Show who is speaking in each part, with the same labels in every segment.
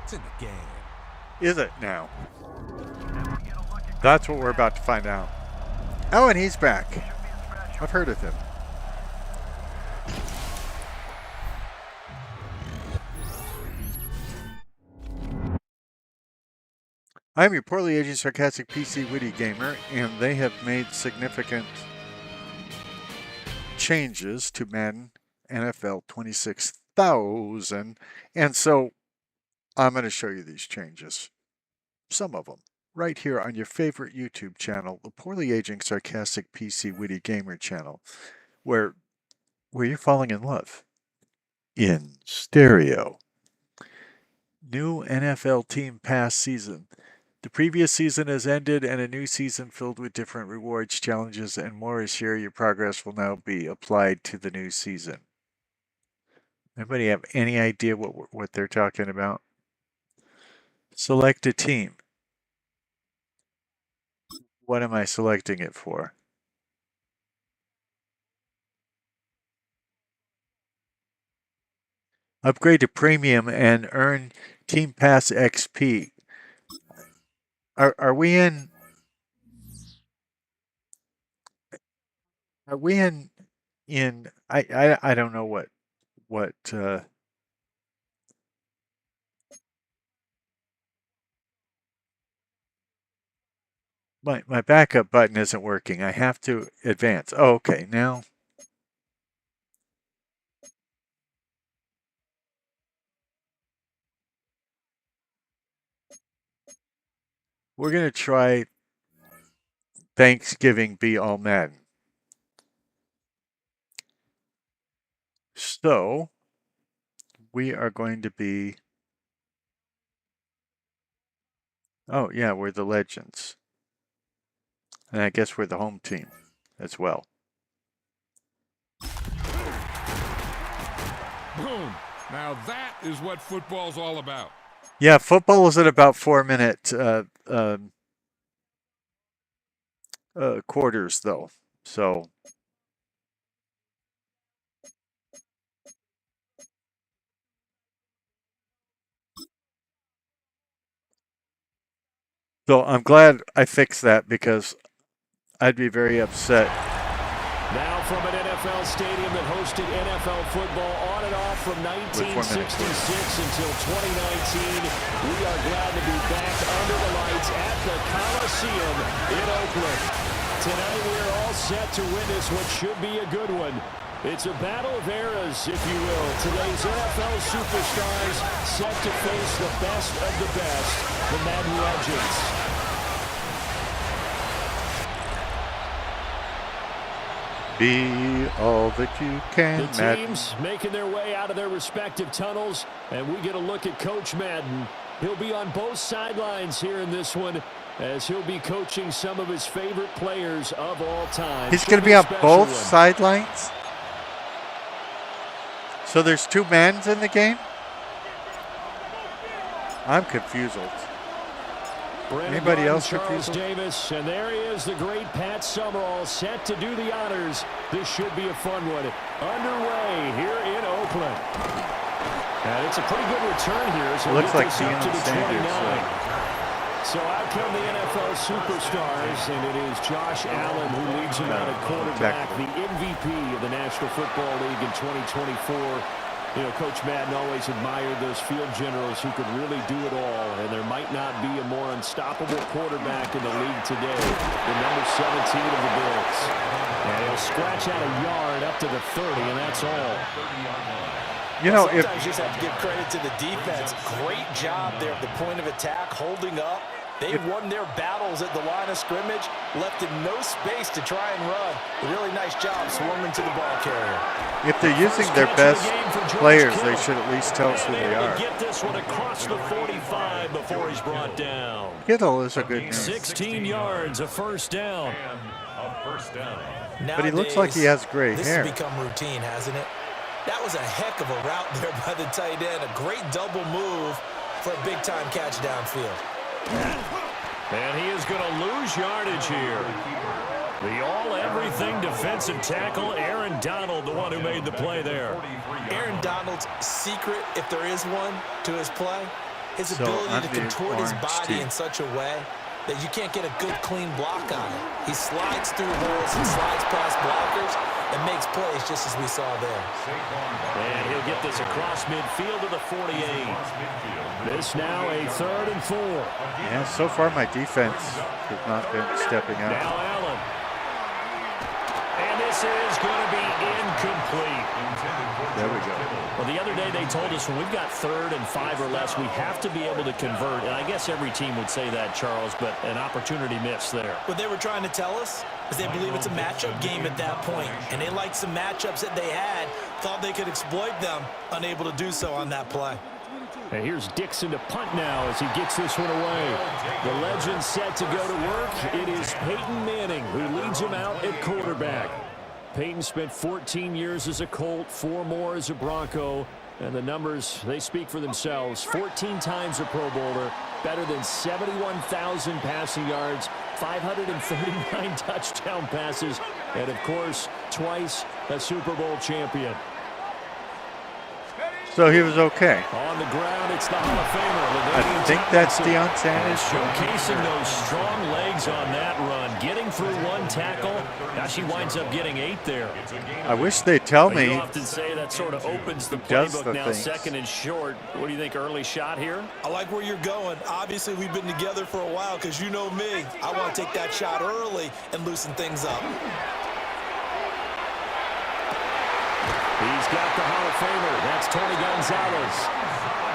Speaker 1: It's in the game.
Speaker 2: Is it now? That's what we're about to find out. Oh, and he's back. I've heard of him. I'm your poorly aging, sarcastic PC Witty gamer, and they have made significant changes to Madden NFL 26,000. And so I'm going to show you these changes. Some of them. Right here on your favorite YouTube channel, the poorly aging, sarcastic PC Witty gamer channel, where you're falling in love. In stereo. New NFL Team Pass season. The previous season has ended and a new season filled with different rewards, challenges, and more is here. Your progress will now be applied to the new season. Anybody have any idea what they're talking about? Select a team. What am I selecting it for? Upgrade to Premium and earn Team Pass XP. Are we in? Are we in? I don't know what my backup button isn't working. I have to advance. Oh, okay. Now we're going to try Thanksgiving Be All Madden. So we are going to be, oh yeah, we're the Legends. And I guess we're the home team as well.
Speaker 1: Boom. Now that is what football's all about.
Speaker 2: Yeah, football is at about 4-minute quarters, though. So I'm glad I fixed that because I'd be very upset.
Speaker 3: Now from an NFL stadium that hosted NFL football on and off from 1966 until 2019, we are glad to be back under the lights at the Coliseum in Oakland. Tonight we are all set to witness what should be a good one. It's a battle of eras, if you will. Today's NFL superstars set to face the best of the best, the Madden legends.
Speaker 2: Be all that you can.
Speaker 3: The teams making their way out of their respective tunnels, and we get a look at Coach Madden. He'll be on both sidelines here in this one, as he'll be coaching some of his favorite players of all time.
Speaker 2: He's going to be on both sidelines? So there's two Maddens in the game? I'm confused. Anybody else
Speaker 3: Charles Davis, and there he is, the great Pat Summerall, set to do the honors. This should be a fun one. Underway here in Oakland. And it's a pretty good return here. So
Speaker 2: looks like
Speaker 3: Deion
Speaker 2: to the
Speaker 3: Sanders. So out come the NFL superstars, and it is Josh Allen who leads them out at quarterback, the MVP of the National Football League in 2024. You know, Coach Madden always admired those field generals who could really do it all, and there might not be a more unstoppable quarterback in the league today than number 17 of the Bills. And he'll scratch out a yard up to the 30, and that's all.
Speaker 4: You know, sometimes you just have to give credit to the defense. Great job there at the point of attack, holding up. They won their battles at the line of scrimmage, left in no space to try and run. A really nice job swarming to the ball carrier.
Speaker 2: If they're using their best players, they should at least tell us who they are.
Speaker 3: Get this one across the 45 before he's brought down.
Speaker 2: Kittle is a good name.
Speaker 3: 16 yards, a first down.
Speaker 2: But he looks like he has gray hair.
Speaker 4: This has become routine, hasn't it? That was a heck of a route there by the tight end. A great double move for a big-time catch downfield.
Speaker 3: And he is going to lose yardage here. The all-everything defensive tackle, Aaron Donald, the one who made the play there.
Speaker 4: Aaron Donald's secret, if there is one, to his play, his ability to contort his body in such a way that you can't get a good, clean block on it. He slides through holes and slides past blockers and makes plays just as we saw there.
Speaker 3: And he'll get this across midfield to the 48. This now a 3rd and 4.
Speaker 2: Yeah, so far my defense has not been stepping up.
Speaker 3: Now Allen. And this is going to be incomplete.
Speaker 2: There we go.
Speaker 3: Well, the other day they told us when we've got 3rd and 5 or less, we have to be able to convert. And I guess every team would say that, Charles, but an opportunity missed there.
Speaker 4: What they were trying to tell us is they believe it's a matchup game at that point, and they liked some matchups that they had, thought they could exploit them, unable to do so on that play.
Speaker 3: And here's Dixon to punt now as he gets this one away. The legend set to go to work. It is Peyton Manning who leads him out at quarterback. Peyton spent 14 years as a Colt, 4 more as a Bronco, and the numbers, they speak for themselves. 14 times a Pro Bowler, better than 71,000 passing yards, 539 touchdown passes, and of course, twice a Super Bowl champion.
Speaker 2: So he was okay.
Speaker 3: On the ground, it's the Hall of Famer.
Speaker 2: I think that's Deion Sanders.
Speaker 3: Showcasing those strong legs on that run. Getting through 1 tackle. Now she winds up getting 8 there.
Speaker 2: I wish they'd tell me.
Speaker 3: You often say that sort of opens the playbook now. 2nd and short. What do you think, early shot here?
Speaker 4: I like where you're going. Obviously, we've been together for a while because you know me. I want to take that shot early and loosen things up.
Speaker 3: He's got the Hall of Famer. That's Tony Gonzalez.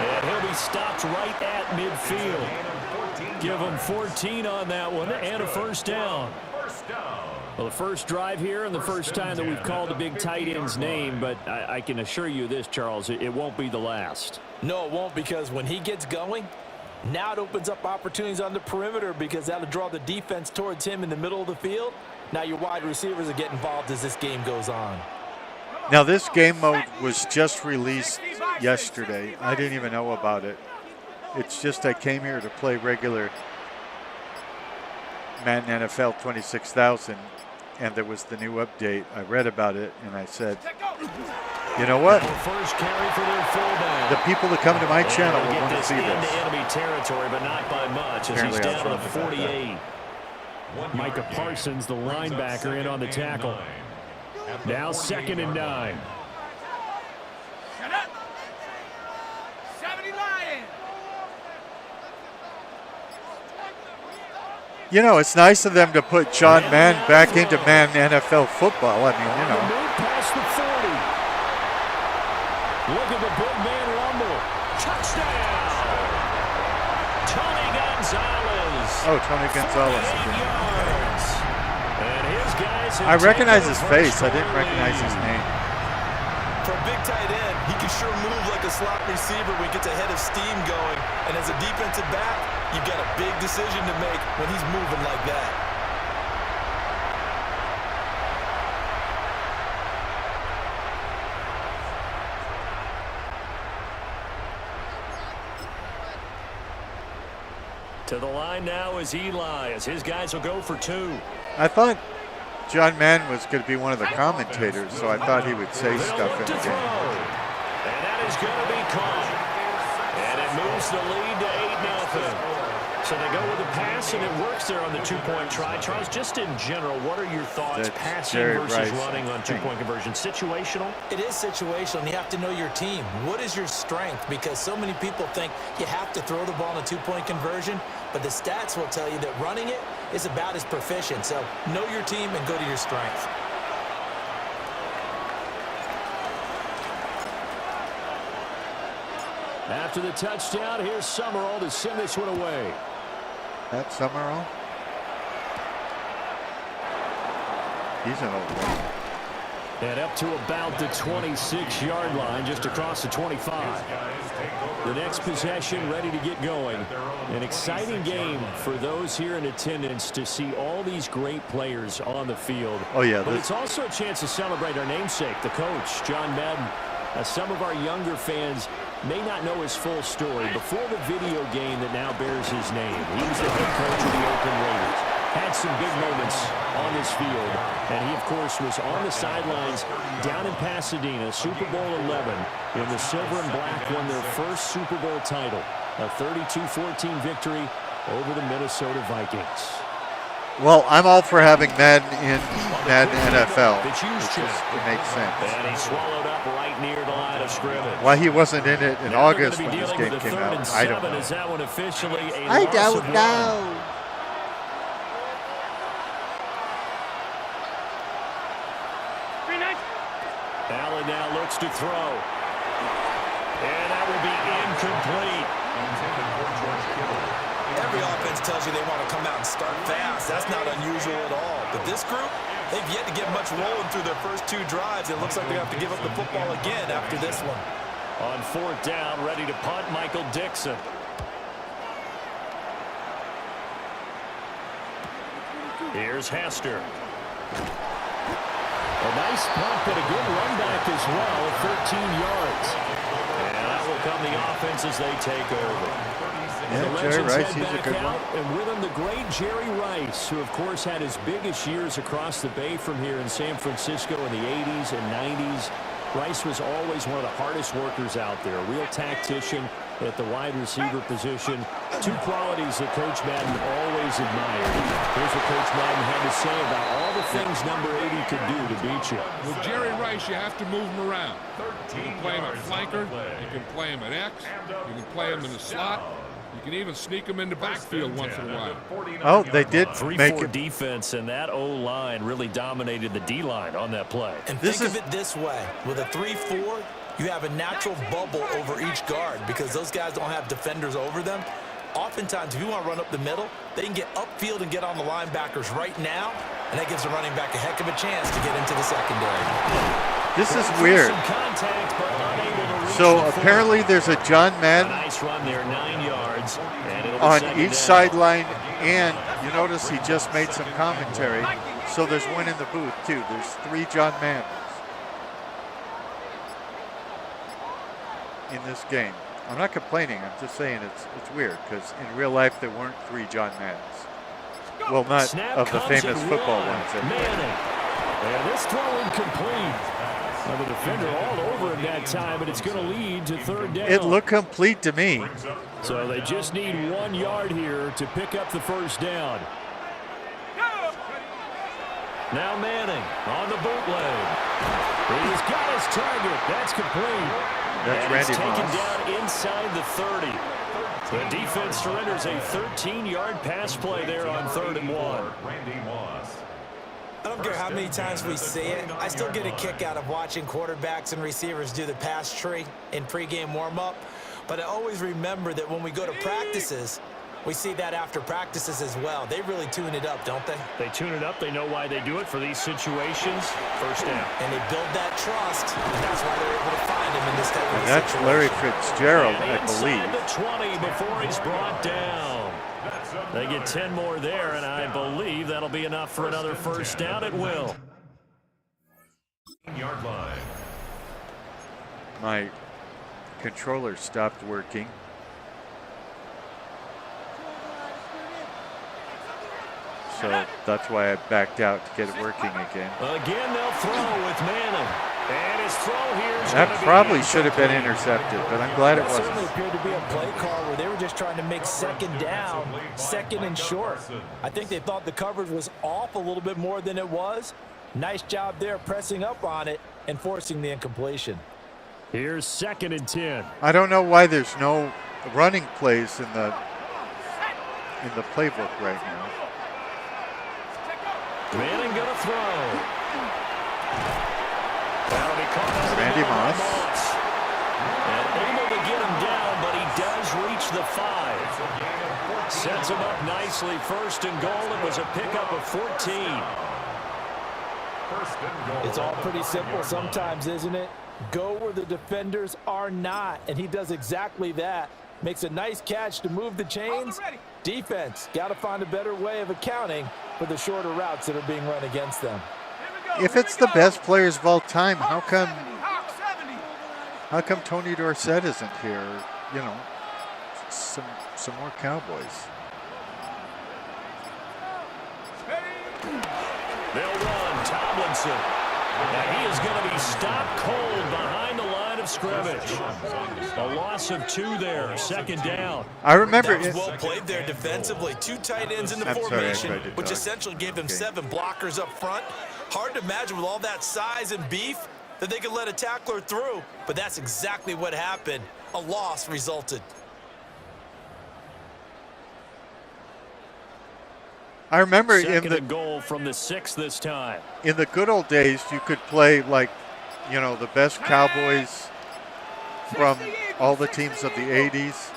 Speaker 3: And he'll be stopped right at midfield. Give him 14 on that one and a 1st down. Well, the first drive here and the first time that we've called the big tight end's name, but I can assure you this, Charles, it won't be the last.
Speaker 4: No, it won't, because when he gets going, now it opens up opportunities on the perimeter because that'll draw the defense towards him in the middle of the field. Now your wide receivers will get involved as this game goes on.
Speaker 2: Now, this game mode was just released yesterday. I didn't even know about it. It's just I came here to play regular Madden NFL 26,000, and there was the new update. I read about it, and I said, you know what?
Speaker 3: First carry for their fullback.
Speaker 2: The people that come to my channel will want to see this.
Speaker 3: Into enemy territory, but not by much, as he's down to the 48. Micah Parsons, the linebacker, in on the tackle. Now 2nd and 9.
Speaker 2: You know, it's nice of them to put John Madden back into Madden NFL football. I mean, you know.
Speaker 3: Past the 40. Look at the big man rumble. Touchdown! Tony Gonzalez.
Speaker 2: Oh, Tony Gonzalez.
Speaker 3: And his guys
Speaker 2: I recognize his face. I didn't recognize his name.
Speaker 4: For a big tight end, he can sure move like a slot receiver when he gets a head of steam going. And as a defensive back, you've got a big decision to make when he's moving like that.
Speaker 3: To the line now is Eli, as his guys will go for 2.
Speaker 2: I thought John Madden was going to be one of the commentators, so I thought he would say stuff in the game.
Speaker 3: And that is going to be caught. And it moves the lead to 8-0. So they go with a pass, and it works there on the 2-point try. Charles, just in general, what are your thoughts, passing versus running on 2-point conversion? Situational?
Speaker 4: It is situational, and you have to know your team. What is your strength? Because so many people think you have to throw the ball in a 2-point conversion, but the stats will tell you that running it is about as proficient. So know your team and go to your strength.
Speaker 3: After the touchdown, here's Summerall to send this one away.
Speaker 2: That's Summerall. He's an old one.
Speaker 3: And up to about the 26-yard line, just across the 25. The next possession ready to get going. An exciting game for those here in attendance to see all these great players on the field.
Speaker 2: Oh, yeah.
Speaker 3: But it's also a chance to celebrate our namesake, the coach, John Madden. Some of our younger fans may not know his full story. Before the video game that now bears his name, he was the head coach of the Oakland Raiders. Had some big moments on this field. And he, of course, was on the sidelines down in Pasadena, Super Bowl 11, when the Silver and Black won their first Super Bowl title. A 32-14 victory over the Minnesota Vikings.
Speaker 2: Well, I'm all for having Madden in Madden NFL. It makes sense.
Speaker 3: And he swallowed up right near the line of scrimmage.
Speaker 2: Why he wasn't in it in August when this game came out, I don't know.
Speaker 3: Is that one officially a
Speaker 2: I
Speaker 3: loss
Speaker 2: don't
Speaker 3: of one?
Speaker 2: know.
Speaker 3: Allen now looks to throw. And that will be incomplete.
Speaker 4: Every offense tells you they want to come out and start fast. That's not unusual at all. But this group, they've yet to get much rolling through their first 2 drives. It looks like they have to give up the football again after this one.
Speaker 3: On 4th down, ready to punt, Michael Dixon. Here's Hester. A nice punt and a good run back as well, 13 yards. And that will come the offense as they take over.
Speaker 2: Yeah, Jerry Rice, he's a good one.
Speaker 3: And with him, the great Jerry Rice, who, of course, had his biggest years across the bay from here in San Francisco in the 80s and 90s. Rice was always one of the hardest workers out there, a real tactician at the wide receiver position. 2 qualities that Coach Madden always admired. Here's what Coach Madden had to say about all the things number 80 could do to beat you.
Speaker 1: With Jerry Rice, you have to move him around. You can play him at flanker. You can play him at X. You can play him in the slot. You can even sneak him into backfield once in a while.
Speaker 2: Oh, they did make
Speaker 3: 3-4
Speaker 2: it.
Speaker 3: defense, and that O-line really dominated the D-line on that play.
Speaker 4: And think of it this way. With a 3-4, you have a natural bubble over each guard because those guys don't have defenders over them. Oftentimes, if you want to run up the middle, they can get upfield and get on the linebackers right now, and that gives the running back a heck of a chance to get into the secondary.
Speaker 2: This is weird. So apparently there's a John Madden
Speaker 3: nice run there, 9 yards,
Speaker 2: on each sideline, and you notice he just made some commentary. So there's one in the booth too. There's 3 John Maddens in this game. I'm not complaining. I'm just saying it's weird because in real life there weren't 3 John Maddens. Well, not
Speaker 3: Snap
Speaker 2: of the famous football ones.
Speaker 3: Manning. And this throw incomplete. Well, the defender all over him that time, but it's going to lead to 3rd down.
Speaker 2: It looked complete to me.
Speaker 3: So they just need 1 yard here to pick up the 1st down. Now Manning on the bootleg. He's got his target. That's complete.
Speaker 2: That's
Speaker 3: and
Speaker 2: Randy
Speaker 3: he's taken
Speaker 2: Moss.
Speaker 3: down inside the 30. The defense surrenders a 13-yard pass play there on 3rd and 1.
Speaker 4: I don't care how many times we see it. I still get a kick out of watching quarterbacks and receivers do the pass tree in pregame warm-up. But I always remember that when we go to practices, we see that after practices as well. They really tune it up, don't they?
Speaker 3: They tune it up. They know why they do it for these situations. 1st down.
Speaker 4: And they build that trust, and that's why they're able to find him in this type of
Speaker 2: And that's
Speaker 4: situation.
Speaker 2: Larry Fitzgerald, I believe.
Speaker 3: Inside the 20 before he's brought down. They get 10 more there, and I believe that'll be enough for another 1st down at will.
Speaker 5: Yard line.
Speaker 2: My controller stopped working. So that's why I backed out to get it working again.
Speaker 3: Again, they'll throw with Manning. And his throw here is
Speaker 2: That
Speaker 3: gonna be
Speaker 2: probably should have been intercepted, but I'm glad it
Speaker 4: That certainly
Speaker 2: wasn't.
Speaker 4: appeared to be a play call where they were just trying to make 2nd down, 2nd and short. I think they thought the coverage was off a little bit more than it was. Nice job there pressing up on it and forcing the incompletion.
Speaker 3: Here's 2nd and 10.
Speaker 2: I don't know why there's no running plays in the playbook right now.
Speaker 3: Manning gonna throw. That'll be caught.
Speaker 2: Randy Moss.
Speaker 3: And able to get him down, but he does reach the 5. Sets him up nicely. 1st and goal. It was a pickup of 14.
Speaker 4: It's all pretty simple sometimes, isn't it? Go where the defenders are not, and he does exactly that. Makes a nice catch to move the chains. Defense got to find a better way of accounting for the shorter routes that are being run against them.
Speaker 2: If it's the best players of all time, how come Tony Dorsett isn't here? You know, some more Cowboys.
Speaker 3: They'll run Tomlinson. And he is going to be stopped cold behind the line of scrimmage. A loss of 2 there, second down.
Speaker 2: I remember
Speaker 4: that was well played there defensively. 2 tight ends in the formation, which essentially gave them 7 blockers up front. Hard to imagine with all that size and beef that they could let a tackler through, but that's exactly what happened. A loss resulted.
Speaker 2: I remember
Speaker 3: Second and goal from the 6 this time.
Speaker 2: In the good old days, you could play like, you know, the best Cowboys from all the teams of the 80s,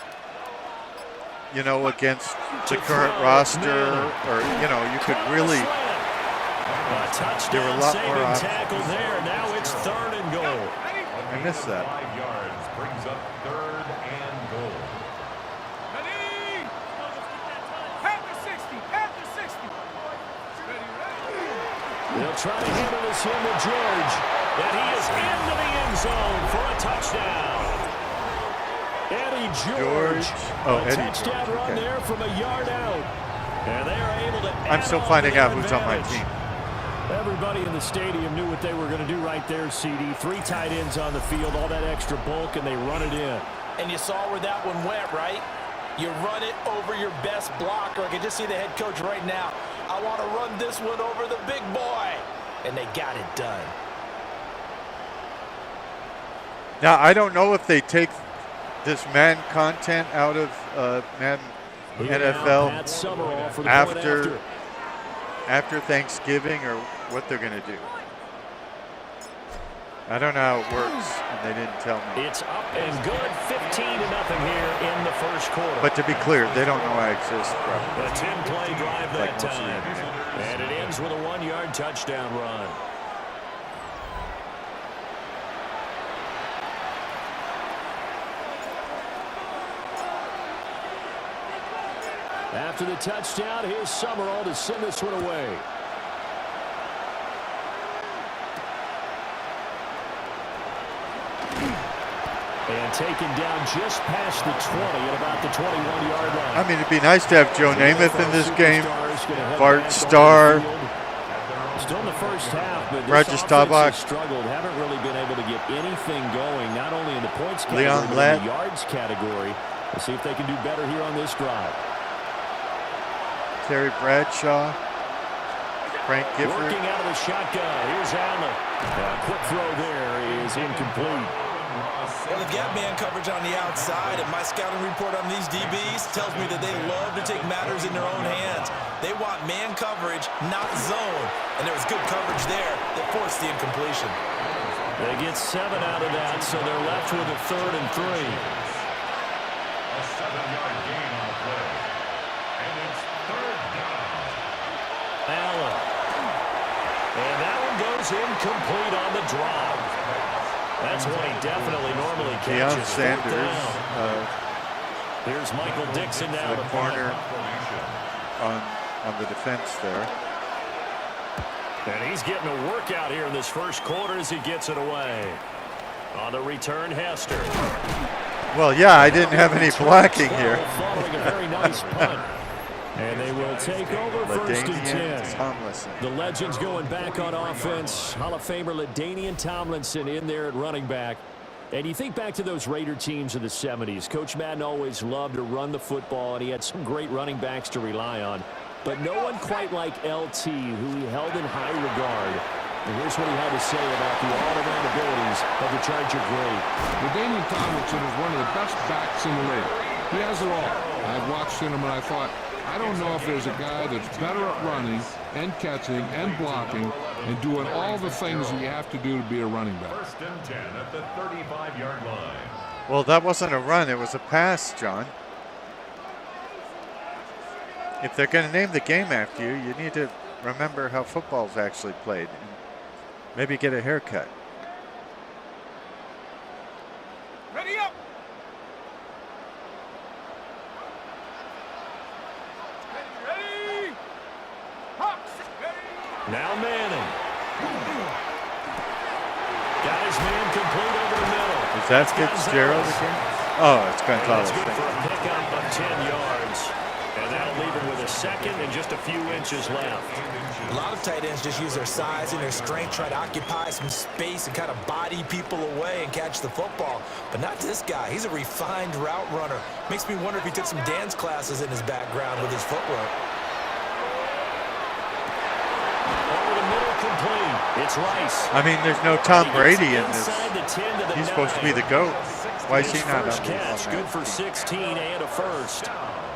Speaker 2: you know, against the current roster, or, you know, you could really, there were a lot more options.
Speaker 3: Tackle there. Now it's 3rd and goal.
Speaker 2: I missed that.
Speaker 5: 5 yards brings up 3rd and goal.
Speaker 3: They'll try to handle this here with George. And he is into the end zone for a touchdown. Eddie George. A touchdown run there from a yard out. And they are able to
Speaker 2: I'm still finding out who's on my team.
Speaker 3: Everybody in the stadium knew what they were going to do right there, CD. 3 tight ends on the field, all that extra bulk, and they run it in.
Speaker 4: And you saw where that one went, right? You run it over your best blocker. I can just see the head coach right now. I want to run this one over the big boy. And they got it done.
Speaker 2: Now, I don't know if they take this man content out of Madden NFL after Thanksgiving, or what they're going to do. I don't know how it works, and they didn't tell me.
Speaker 3: It's up and good, 15-0 here in the first quarter.
Speaker 2: But to be clear, they don't know I exist.
Speaker 3: A 10-play drive that time. And it ends with a 1-yard touchdown run. After the touchdown, here's Summerall to send this one away. And taken down just past the 20 at about the 21-yard line.
Speaker 2: I mean, it'd be nice to have Joe Namath in this game. Bart Starr.
Speaker 3: Still in the first half, but
Speaker 2: Roger Staubach
Speaker 3: struggled. Haven't really been able to get anything going, not only in the points category, but in the yards category. We'll see if they can do better here on this drive.
Speaker 2: Terry Bradshaw. Frank Gifford.
Speaker 3: Working out of the shotgun. Here's Allen. A quick throw there is incomplete.
Speaker 4: Well, they've got man coverage on the outside, and my scouting report on these DBs tells me that they love to take matters in their own hands. They want man coverage, not zone. And there was good coverage there that forced the incompletion.
Speaker 3: They get 7 out of that, so they're left with a 3rd and 3.
Speaker 5: A 7-yard gain on the play. And it's 3rd down.
Speaker 3: Allen. And that one goes incomplete on the drop. That's one he definitely normally catches.
Speaker 2: Deion Sanders.
Speaker 3: Here's Michael Dixon now.
Speaker 2: The corner on the defense there.
Speaker 3: And he's getting a workout here in this first quarter as he gets it away. On the return, Hester.
Speaker 2: Well, yeah, I didn't have any blocking here.
Speaker 3: Following a very nice punt. And they will take over first and 10.
Speaker 2: Tomlinson.
Speaker 3: The Legends going back on offense. Hall of Famer LaDainian Tomlinson in there at running back. And you think back to those Raider teams of the 70s. Coach Madden always loved to run the football, and he had some great running backs to rely on. But no one quite like LT, who he held in high regard. And here's what he had to say about the all-around abilities of the Charger great.
Speaker 1: LaDainian Tomlinson is one of the best backs in the league. He has it all. I've watched him and I thought, I don't know if there's a guy that's better at running and catching and blocking and doing all the things that you have to do to be a running back.
Speaker 5: 1st and 10 at the 35-yard line.
Speaker 2: Well, that wasn't a run. It was a pass, John. If they're going to name the game after you, you need to remember how football's actually played. And maybe get a haircut.
Speaker 1: Ready up!
Speaker 3: Now Manning. Got his man complete over the middle.
Speaker 2: Is that Fitzgerald again? Oh, it's Gonzalez.
Speaker 3: That's good for a pickup of 10 yards. And that'll leave him with a 2nd and just a few inches left.
Speaker 4: A lot of tight ends just use their size and their strength, try to occupy some space and kind of body people away and catch the football. But not this guy. He's a refined route runner. Makes me wonder if he took some dance classes in his background with his footwork.
Speaker 3: Over the middle, complete. It's Rice.
Speaker 2: I mean, there's no Tom Brady in this. He's supposed to be the GOAT. Why is he not
Speaker 3: first
Speaker 2: on
Speaker 3: catch,
Speaker 2: that?
Speaker 3: good for 16 and a first.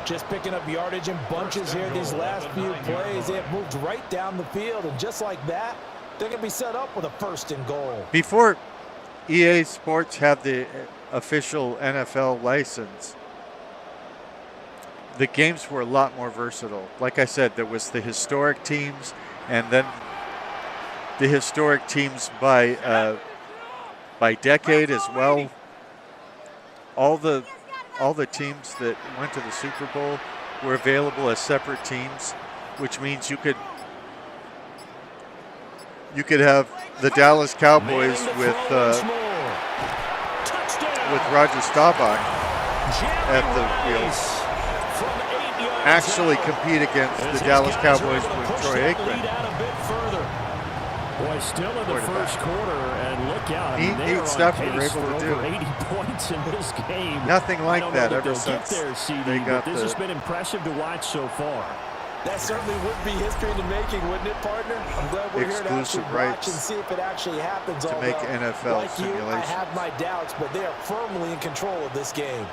Speaker 4: Just picking up yardage in bunches here these last few plays. They have moved right down the field, and just like that, they're going to be set up with a 1st and goal.
Speaker 2: Before EA Sports had the official NFL license, the games were a lot more versatile. Like I said, there was the historic teams, and then the historic teams by decade as well. All the teams that went to the Super Bowl were available as separate teams, which means you could have the Dallas Cowboys with Roger Staubach at the wheel actually compete against the Dallas Cowboys with Troy Aikman.
Speaker 3: Boy, still in the first quarter, and look out.
Speaker 2: Neat stuff we were able to do.
Speaker 3: 80 points in this game.
Speaker 2: Nothing like that ever since they got
Speaker 3: this has been impressive to watch so far.
Speaker 4: That certainly would be history in the making, wouldn't it, partner? I'm glad we're here to actually watch and see if it actually happens.
Speaker 2: To make NFL
Speaker 4: like
Speaker 2: simulations.
Speaker 4: you, I have my doubts, but they are firmly in control of this game.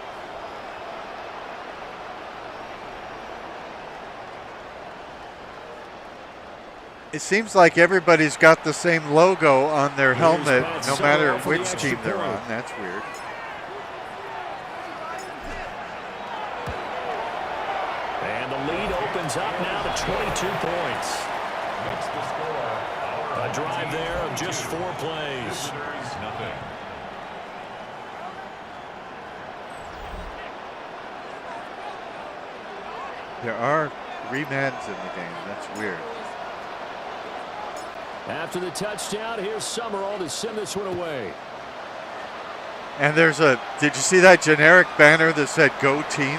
Speaker 2: It seems like everybody's got the same logo on their helmet, no matter which team they're on. That's weird.
Speaker 3: And the lead opens up now to 22 points. A drive there of just 4 plays.
Speaker 2: There are remans in the game. That's weird.
Speaker 3: After the touchdown, here's Summerall to send this one away.
Speaker 2: And there's did you see that generic banner that said Go Team?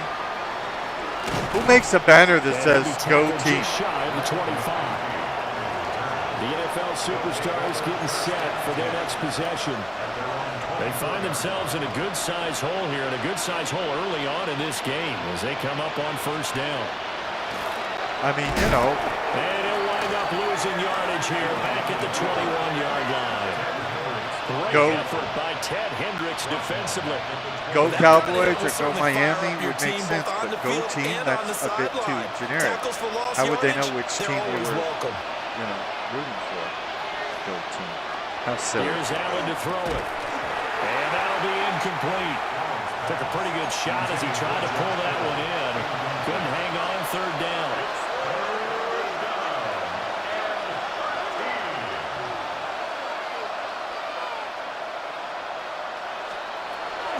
Speaker 2: Who makes a banner that says Go Team?
Speaker 3: Shy of the 25. The NFL superstars getting set for their next possession. They find themselves in a good-sized hole here, and a good-sized hole early on in this game as they come up on 1st down.
Speaker 2: I mean, you know.
Speaker 3: And he'll wind up losing yardage here back at the 21-yard line. Great effort by Ted Hendricks defensively.
Speaker 2: Go Cowboys or go Miami would make sense, but Go Team, that's a bit too generic. How would they know which team they were, rooting for? Go Team. How silly.
Speaker 3: Here's Allen to throw it. And that'll be incomplete. Took a pretty good shot as he tried to pull that one in. Couldn't hang on 3rd down.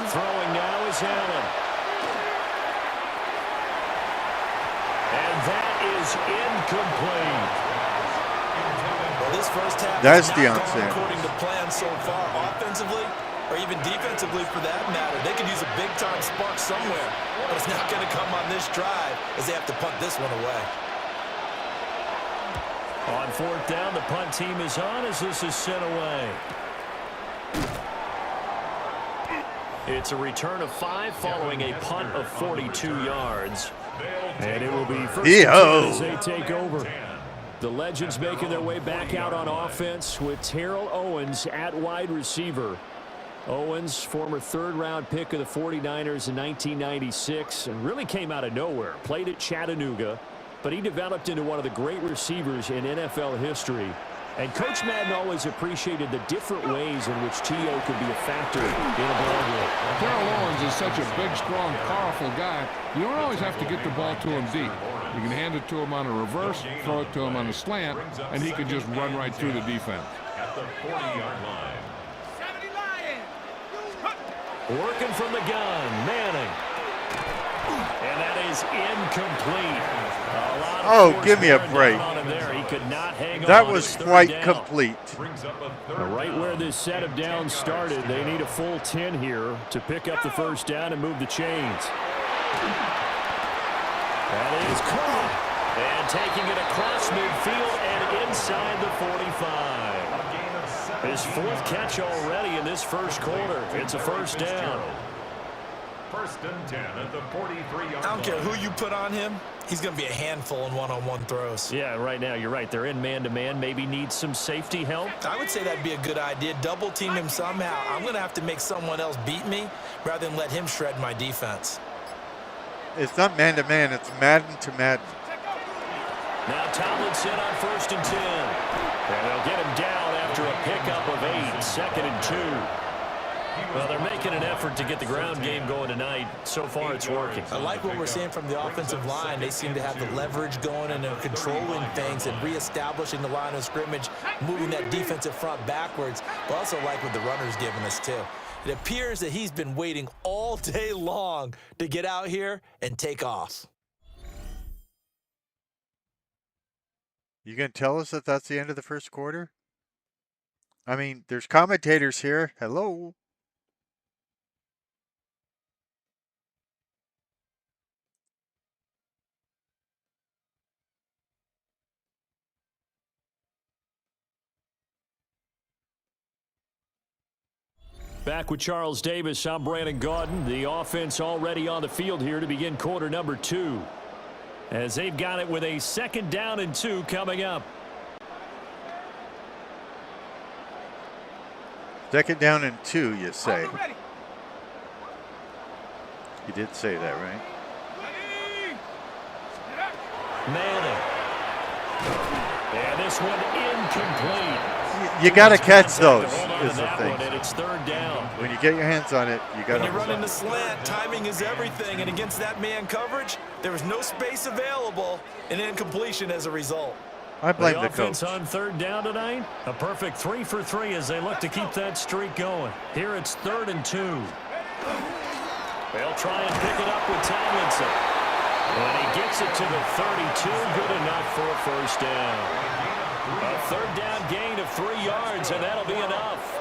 Speaker 3: Throwing now is Allen. And that is incomplete.
Speaker 4: Well, this first half
Speaker 2: That's
Speaker 4: is
Speaker 2: Deion
Speaker 4: not going
Speaker 2: Sanders.
Speaker 4: according to plan so far, offensively or even defensively for that matter. They could use a big-time spark somewhere, but it's not going to come on this drive as they have to punt this one away.
Speaker 3: On 4th down, the punt team is on as this is sent away. It's a return of 5 following a punt of 42 yards. And it will be 1st and 10 as they take over. The Legends making their way back out on offense with Terrell Owens at wide receiver. Owens, former 3rd-round pick of the 49ers in 1996, and really came out of nowhere. Played at Chattanooga, but he developed into one of the great receivers in NFL history. And Coach Madden always appreciated the different ways in which T.O. could be a factor in a ball game.
Speaker 1: Terrell Owens is such a big, strong, powerful guy. You don't always have to get the ball to him deep. You can hand it to him on a reverse, throw it to him on a slant, and he can just run right through the defense.
Speaker 5: At the 40-yard line.
Speaker 3: Working from the gun, Manning. And that is incomplete.
Speaker 2: Oh, give me a break. That was quite complete.
Speaker 3: Right where this set of downs started, they need a full 10 here to pick up the 1st down and move the chains. That is caught. And taking it across midfield and inside the 45. His 4th catch already in this first quarter. It's a first down.
Speaker 5: First and 10 at the 43-yard line.
Speaker 4: I don't care who you put on him. He's going to be a handful in one-on-one throws.
Speaker 3: Yeah, right now you're right. They're in man-to-man. Maybe need some safety help.
Speaker 4: I would say that'd be a good idea. Double team him somehow. I'm going to have to make someone else beat me rather than let him shred my defense.
Speaker 2: It's not man-to-man. It's Madden to Madden.
Speaker 3: Now Tomlinson on 1st and 10. And they'll get him down after a pickup of 8. 2nd and 2. Well, they're making an effort to get the ground game going tonight. So far, it's working.
Speaker 4: I like what we're seeing from the offensive line. They seem to have the leverage going and they're controlling things and reestablishing the line of scrimmage, moving that defensive front backwards. But I also like what the runner's giving us, too. It appears that he's been waiting all day long to get out here and take off.
Speaker 2: You going to tell us that that's the end of the first quarter? I mean, there's commentators here. Hello.
Speaker 3: Back with Charles Davis, I'm Brandon Gaudin. The offense already on the field here to begin quarter number 2. As they've got it with a 2nd down and 2 coming up.
Speaker 2: 2nd down and 2, you say. You did say that, right?
Speaker 3: Manning. And this one incomplete.
Speaker 2: You got to catch those, is the thing.
Speaker 3: And it's 3rd down.
Speaker 2: When you get your hands on it, you got to.
Speaker 4: When you're running the slant, timing is everything. And against that man coverage, there was no space available, and incompletion as a result.
Speaker 2: I blame the
Speaker 3: offense
Speaker 2: coach.
Speaker 3: On 3rd down tonight. A perfect 3 for 3 as they look to keep that streak going. Here it's 3rd and 2. They'll try and pick it up with Tomlinson. And he gets it to the 32. Good enough for a first down. A 3rd down gain of 3 yards, and that'll be enough.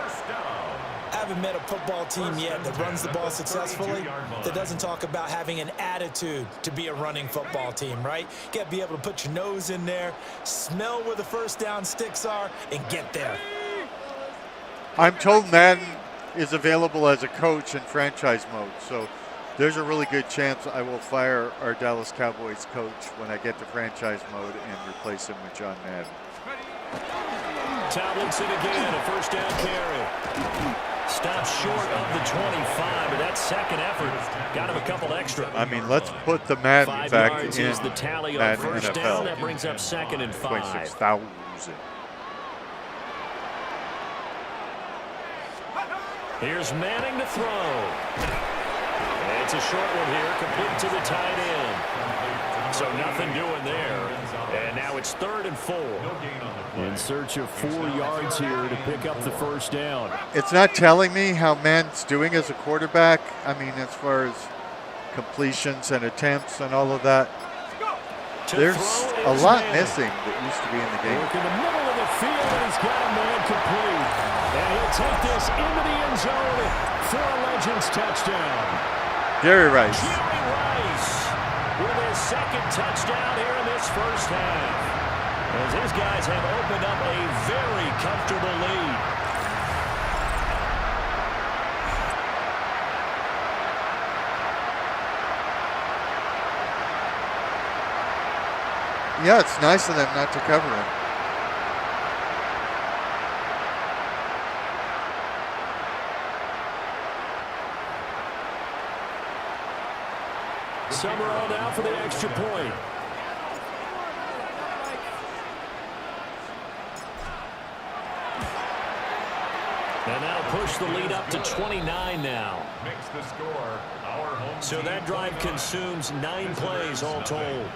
Speaker 4: I haven't met a football team yet that runs the ball successfully that doesn't talk about having an attitude to be a running football team, right? You got to be able to put your nose in there, smell where the first down sticks are, and get there.
Speaker 2: I'm told Madden is available as a coach in franchise mode, so there's a really good chance I will fire our Dallas Cowboys coach when I get to franchise mode and replace him with John Madden.
Speaker 3: Tomlinson again, a first down carry. Stops short of the 25, but that 2nd effort got him a couple extra.
Speaker 2: I mean, let's put the Madden
Speaker 3: 5
Speaker 2: back
Speaker 3: yards
Speaker 2: in
Speaker 3: is the tally on
Speaker 2: Madden
Speaker 3: first
Speaker 2: NFL.
Speaker 3: down. That brings up 2nd and 5.
Speaker 2: 26,000.
Speaker 3: Here's Manning to throw. It's a short one here, complete to the tight end. So nothing doing there. And now it's 3rd and 4. In search of 4 yards here to pick up the first down.
Speaker 2: It's not telling me how Madden's doing as a quarterback. I mean, as far as completions and attempts and all of that. There's a lot missing that used to be in the game.
Speaker 3: Work in the middle of the field, and he's got a man complete. And he'll take this into the end zone for a Legends touchdown.
Speaker 2: Jerry Rice.
Speaker 3: Jerry Rice with his 2nd touchdown here in this first half. As his guys have opened up a very comfortable lead.
Speaker 2: Yeah, it's nice of them not to cover him.
Speaker 3: Summerall now for the extra point. And that'll push the lead up to 29 now.
Speaker 5: Makes the score our home
Speaker 3: So
Speaker 5: team.
Speaker 3: that drive consumes 9 plays all told.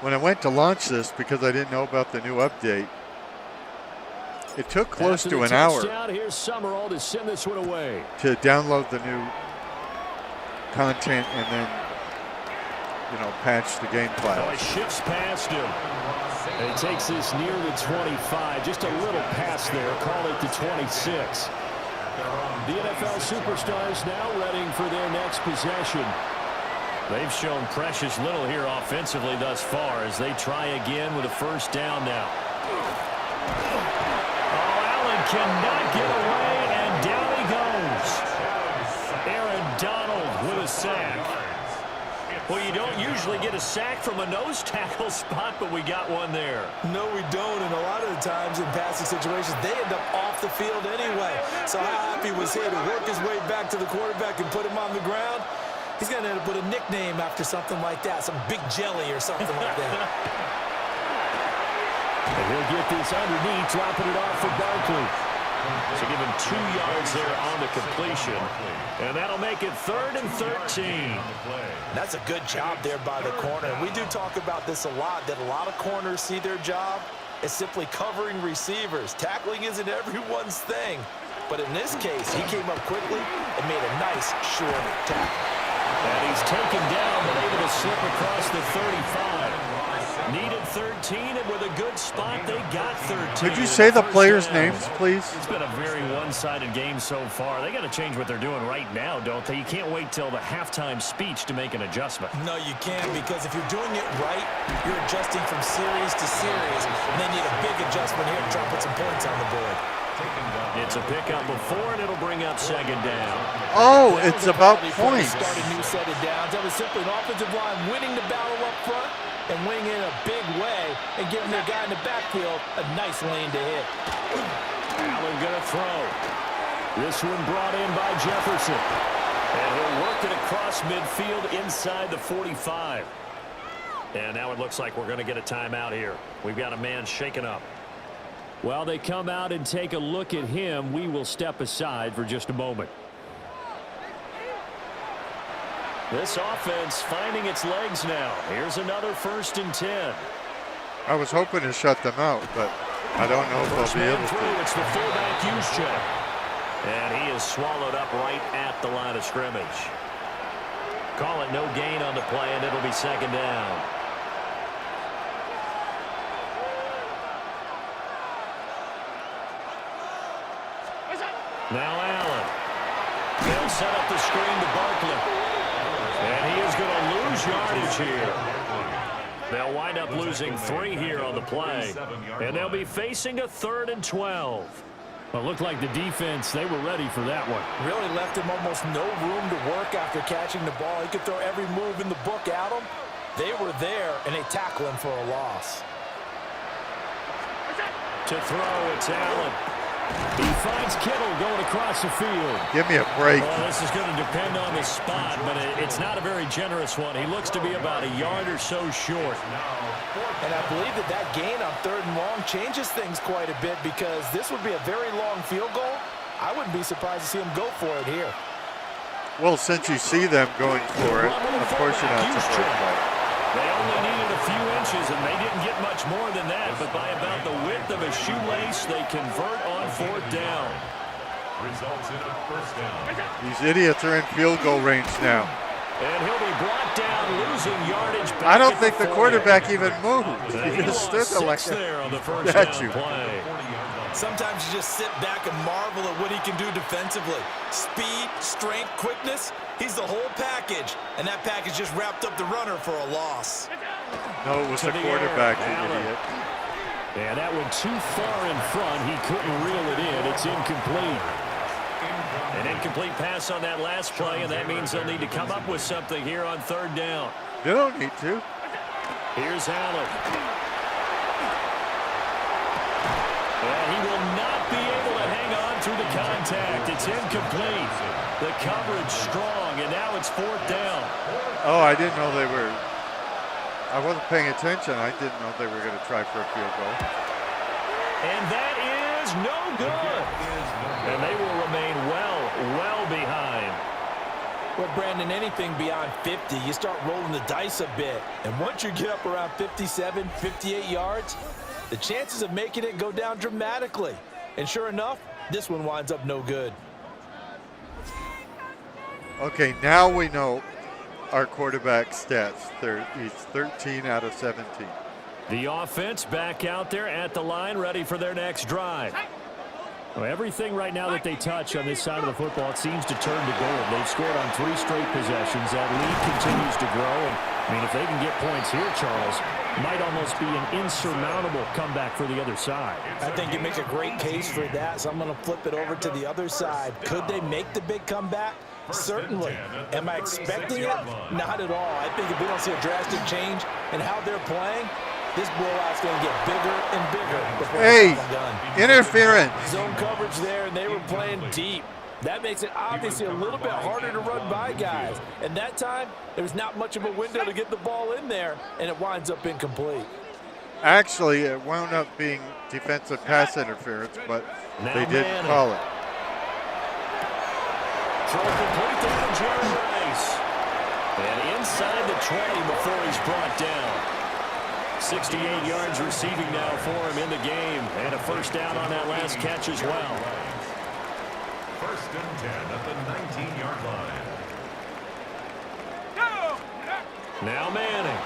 Speaker 2: When I went to launch this, because I didn't know about the new update, it took close to an hour
Speaker 3: Here's Summerall to send this one away.
Speaker 2: to download the new content and then, you know, patch the game
Speaker 3: Oh,
Speaker 2: files.
Speaker 3: it shifts past him. And he takes this near the 25. Just a little pass there. Call it the 26. The NFL superstars now ready for their next possession. They've shown precious little here offensively thus far as they try again with a first down now. Oh, Allen cannot get away, and down he goes. Aaron Donald with a sack. Well, you don't usually get a sack from a nose tackle spot, but we got one there.
Speaker 4: No, we don't, and a lot of the times in passing situations, they end up off the field anyway. So how happy was he to work his way back to the quarterback and put him on the ground? He's going to end up with a nickname after something like that, some Big Jelly or something like that.
Speaker 3: And he'll get this underneath, dropping it off for Barkley. So give him 2 yards there on the completion. And that'll make it 3rd and 13.
Speaker 4: That's a good job there by the corner. And we do talk about this a lot, that a lot of corners see their job as simply covering receivers. Tackling isn't everyone's thing. But in this case, he came up quickly and made a nice, short tackle.
Speaker 3: And he's taken down, but able to slip across the 35. Needed 13, and with a good spot, they got 13.
Speaker 2: Could you say the players' names, please?
Speaker 3: It's been a very one-sided game so far. They got to change what they're doing right now, don't they? You can't wait till the halftime speech to make an adjustment.
Speaker 4: No, you can't, because if you're doing it right, you're adjusting from series to series, and then you need a big adjustment here to try to put some points on the board.
Speaker 3: It's a pickup before, and it'll bring up 2nd down.
Speaker 2: Oh, it's about points.
Speaker 4: Started new set of downs. That was simply an offensive line winning the battle up front and winning in a big way and giving their guy in the backfield a nice lane to hit.
Speaker 3: Allen gonna throw. This one brought in by Jefferson. And he'll work it across midfield inside the 45. And now it looks like we're going to get a timeout here. We've got a man shaken up. While they come out and take a look at him, we will step aside for just a moment. This offense finding its legs now. Here's another 1st and 10.
Speaker 2: I was hoping to shut them out, but I don't know if they'll be able to.
Speaker 3: It's the fullback use check. And he is swallowed up right at the line of scrimmage. Call it no gain on the play, and it'll be 2nd down. Now Allen. They'll set up the screen to Barkley. And he is going to lose yardage here. They'll wind up losing 3 here on the play. And they'll be facing a 3rd and 12. Well, it looked like the defense, they were ready for that one.
Speaker 4: Really left him almost no room to work after catching the ball. He could throw every move in the book at him. They were there, and they tackle him for a loss.
Speaker 3: To throw, it's Allen. He finds Kittle going across the field.
Speaker 2: Give me a break.
Speaker 3: Well, this is going to depend on the spot, but it's not a very generous one. He looks to be about a yard or so short.
Speaker 4: And I believe that gain on 3rd and long changes things quite a bit, because this would be a very long field goal. I wouldn't be surprised to see him go for it here.
Speaker 2: Well, since you see them going for it, of course you're not surprised.
Speaker 3: They only needed a few inches, and they didn't get much more than that, but by about the width of a shoelace, they convert on 4th down.
Speaker 5: Results in a 1st down.
Speaker 2: These idiots are in field goal range now.
Speaker 3: And he'll be brought down, losing yardage back.
Speaker 2: I don't think the quarterback even moved. He just stood there like
Speaker 3: there on the first down
Speaker 2: statue.
Speaker 3: Play.
Speaker 4: Sometimes you just sit back and marvel at what he can do defensively. Speed, strength, quickness, he's the whole package. And that package just wrapped up the runner for a loss.
Speaker 2: No, it was the quarterback, you idiot.
Speaker 3: And that one too far in front. He couldn't reel it in. It's incomplete. An incomplete pass on that last play, and that means they'll need to come up with something here on 3rd down.
Speaker 2: You don't need to.
Speaker 3: Here's Allen. And he will not be able to hang on through the contact. It's incomplete. The coverage strong, and now it's 4th down.
Speaker 2: Oh, I didn't know they were. I wasn't paying attention. I didn't know they were going to try for a field goal.
Speaker 3: And that is no good. And they will remain well behind.
Speaker 4: Well, Brandon, anything beyond 50, you start rolling the dice a bit. And once you get up around 57, 58 yards, the chances of making it go down dramatically. And sure enough, this one winds up no good.
Speaker 2: Okay, now we know our quarterback stats. He's 13 out of 17.
Speaker 3: The offense back out there at the line, ready for their next drive. Well, everything right now that they touch on this side of the football, it seems to turn to gold. They've scored on 3 straight possessions. That lead continues to grow. And, I mean, if they can get points here, Charles, might almost be an insurmountable comeback for the other side.
Speaker 4: I think you make a great case for that, so I'm going to flip it over to the other side. Could they make the big comeback? Certainly. Am I expecting it? Not at all. I think if we don't see a drastic change in how they're playing, this blowout's going to get bigger and bigger before it's done.
Speaker 2: Interference.
Speaker 4: Zone coverage there, and they were playing deep. That makes it obviously a little bit harder to run by guys. And that time, there was not much of a window to get the ball in there, and it winds up incomplete.
Speaker 2: Actually, it wound up being defensive pass interference, but they didn't call it.
Speaker 3: Throw complete to Jerry Rice. And inside the 20 before he's brought down. 68 yards receiving now for him in the game. And a first down on that last catch as well.
Speaker 5: First and 10 at the 19-yard line.
Speaker 3: Now Manning.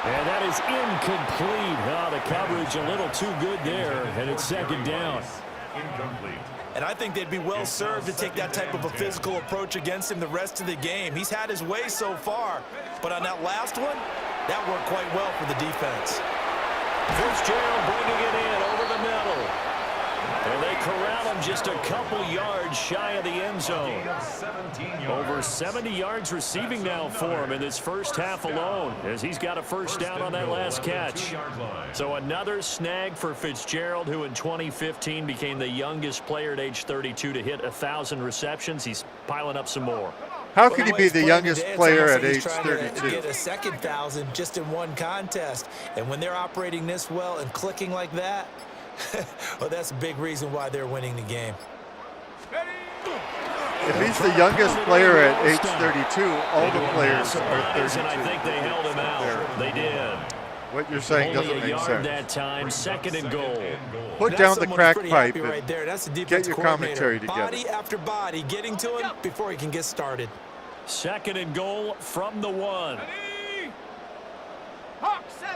Speaker 3: And that is incomplete. The coverage a little too good there. And it's second down.
Speaker 5: Incomplete.
Speaker 4: And I think they'd be well served to take that type of a physical approach against him the rest of the game. He's had his way so far, but on that last one, that worked quite well for the defense.
Speaker 3: Fitzgerald bringing it in over the middle. And they corral him just a couple yards shy of the end zone. Over 70 yards receiving now for him in this first half alone, as he's got a first down on that last catch. So another snag for Fitzgerald, who in 2015 became the youngest player at age 32 to hit 1,000 receptions. He's piling up some more.
Speaker 2: How could he be the youngest player at age 32?
Speaker 4: To get a second 1,000 just in one contest. And when they're operating this well and clicking like that, well, that's a big reason why they're winning the game.
Speaker 2: If he's the youngest player at age 32, all the players are 32.
Speaker 3: And I think they held him out. They did.
Speaker 2: What you're saying doesn't
Speaker 3: Only a
Speaker 2: make
Speaker 3: yard
Speaker 2: sense.
Speaker 3: that time, second and goal.
Speaker 2: Put down the crack pipe and
Speaker 4: right there. That's the
Speaker 2: get your commentary together.
Speaker 4: Body after body, getting to him before he can get started.
Speaker 3: Second and goal from the 1.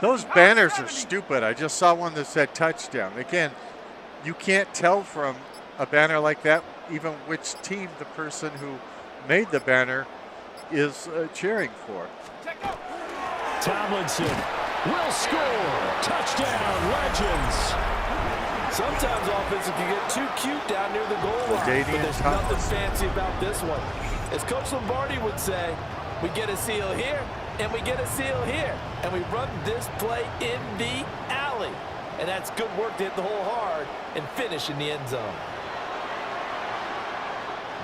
Speaker 2: Those banners are stupid. I just saw one that said touchdown. Again, you can't tell from a banner like that even which team the person who made the banner is cheering for.
Speaker 3: Tomlinson will score. Touchdown, Legends.
Speaker 4: Sometimes offenses can get too cute down near the goal line, but there's nothing fancy about this one. As Coach Lombardi would say, we get a seal here, and we get a seal here, and we run this play in the alley. And that's good work to hit the hole hard and finish in the end zone.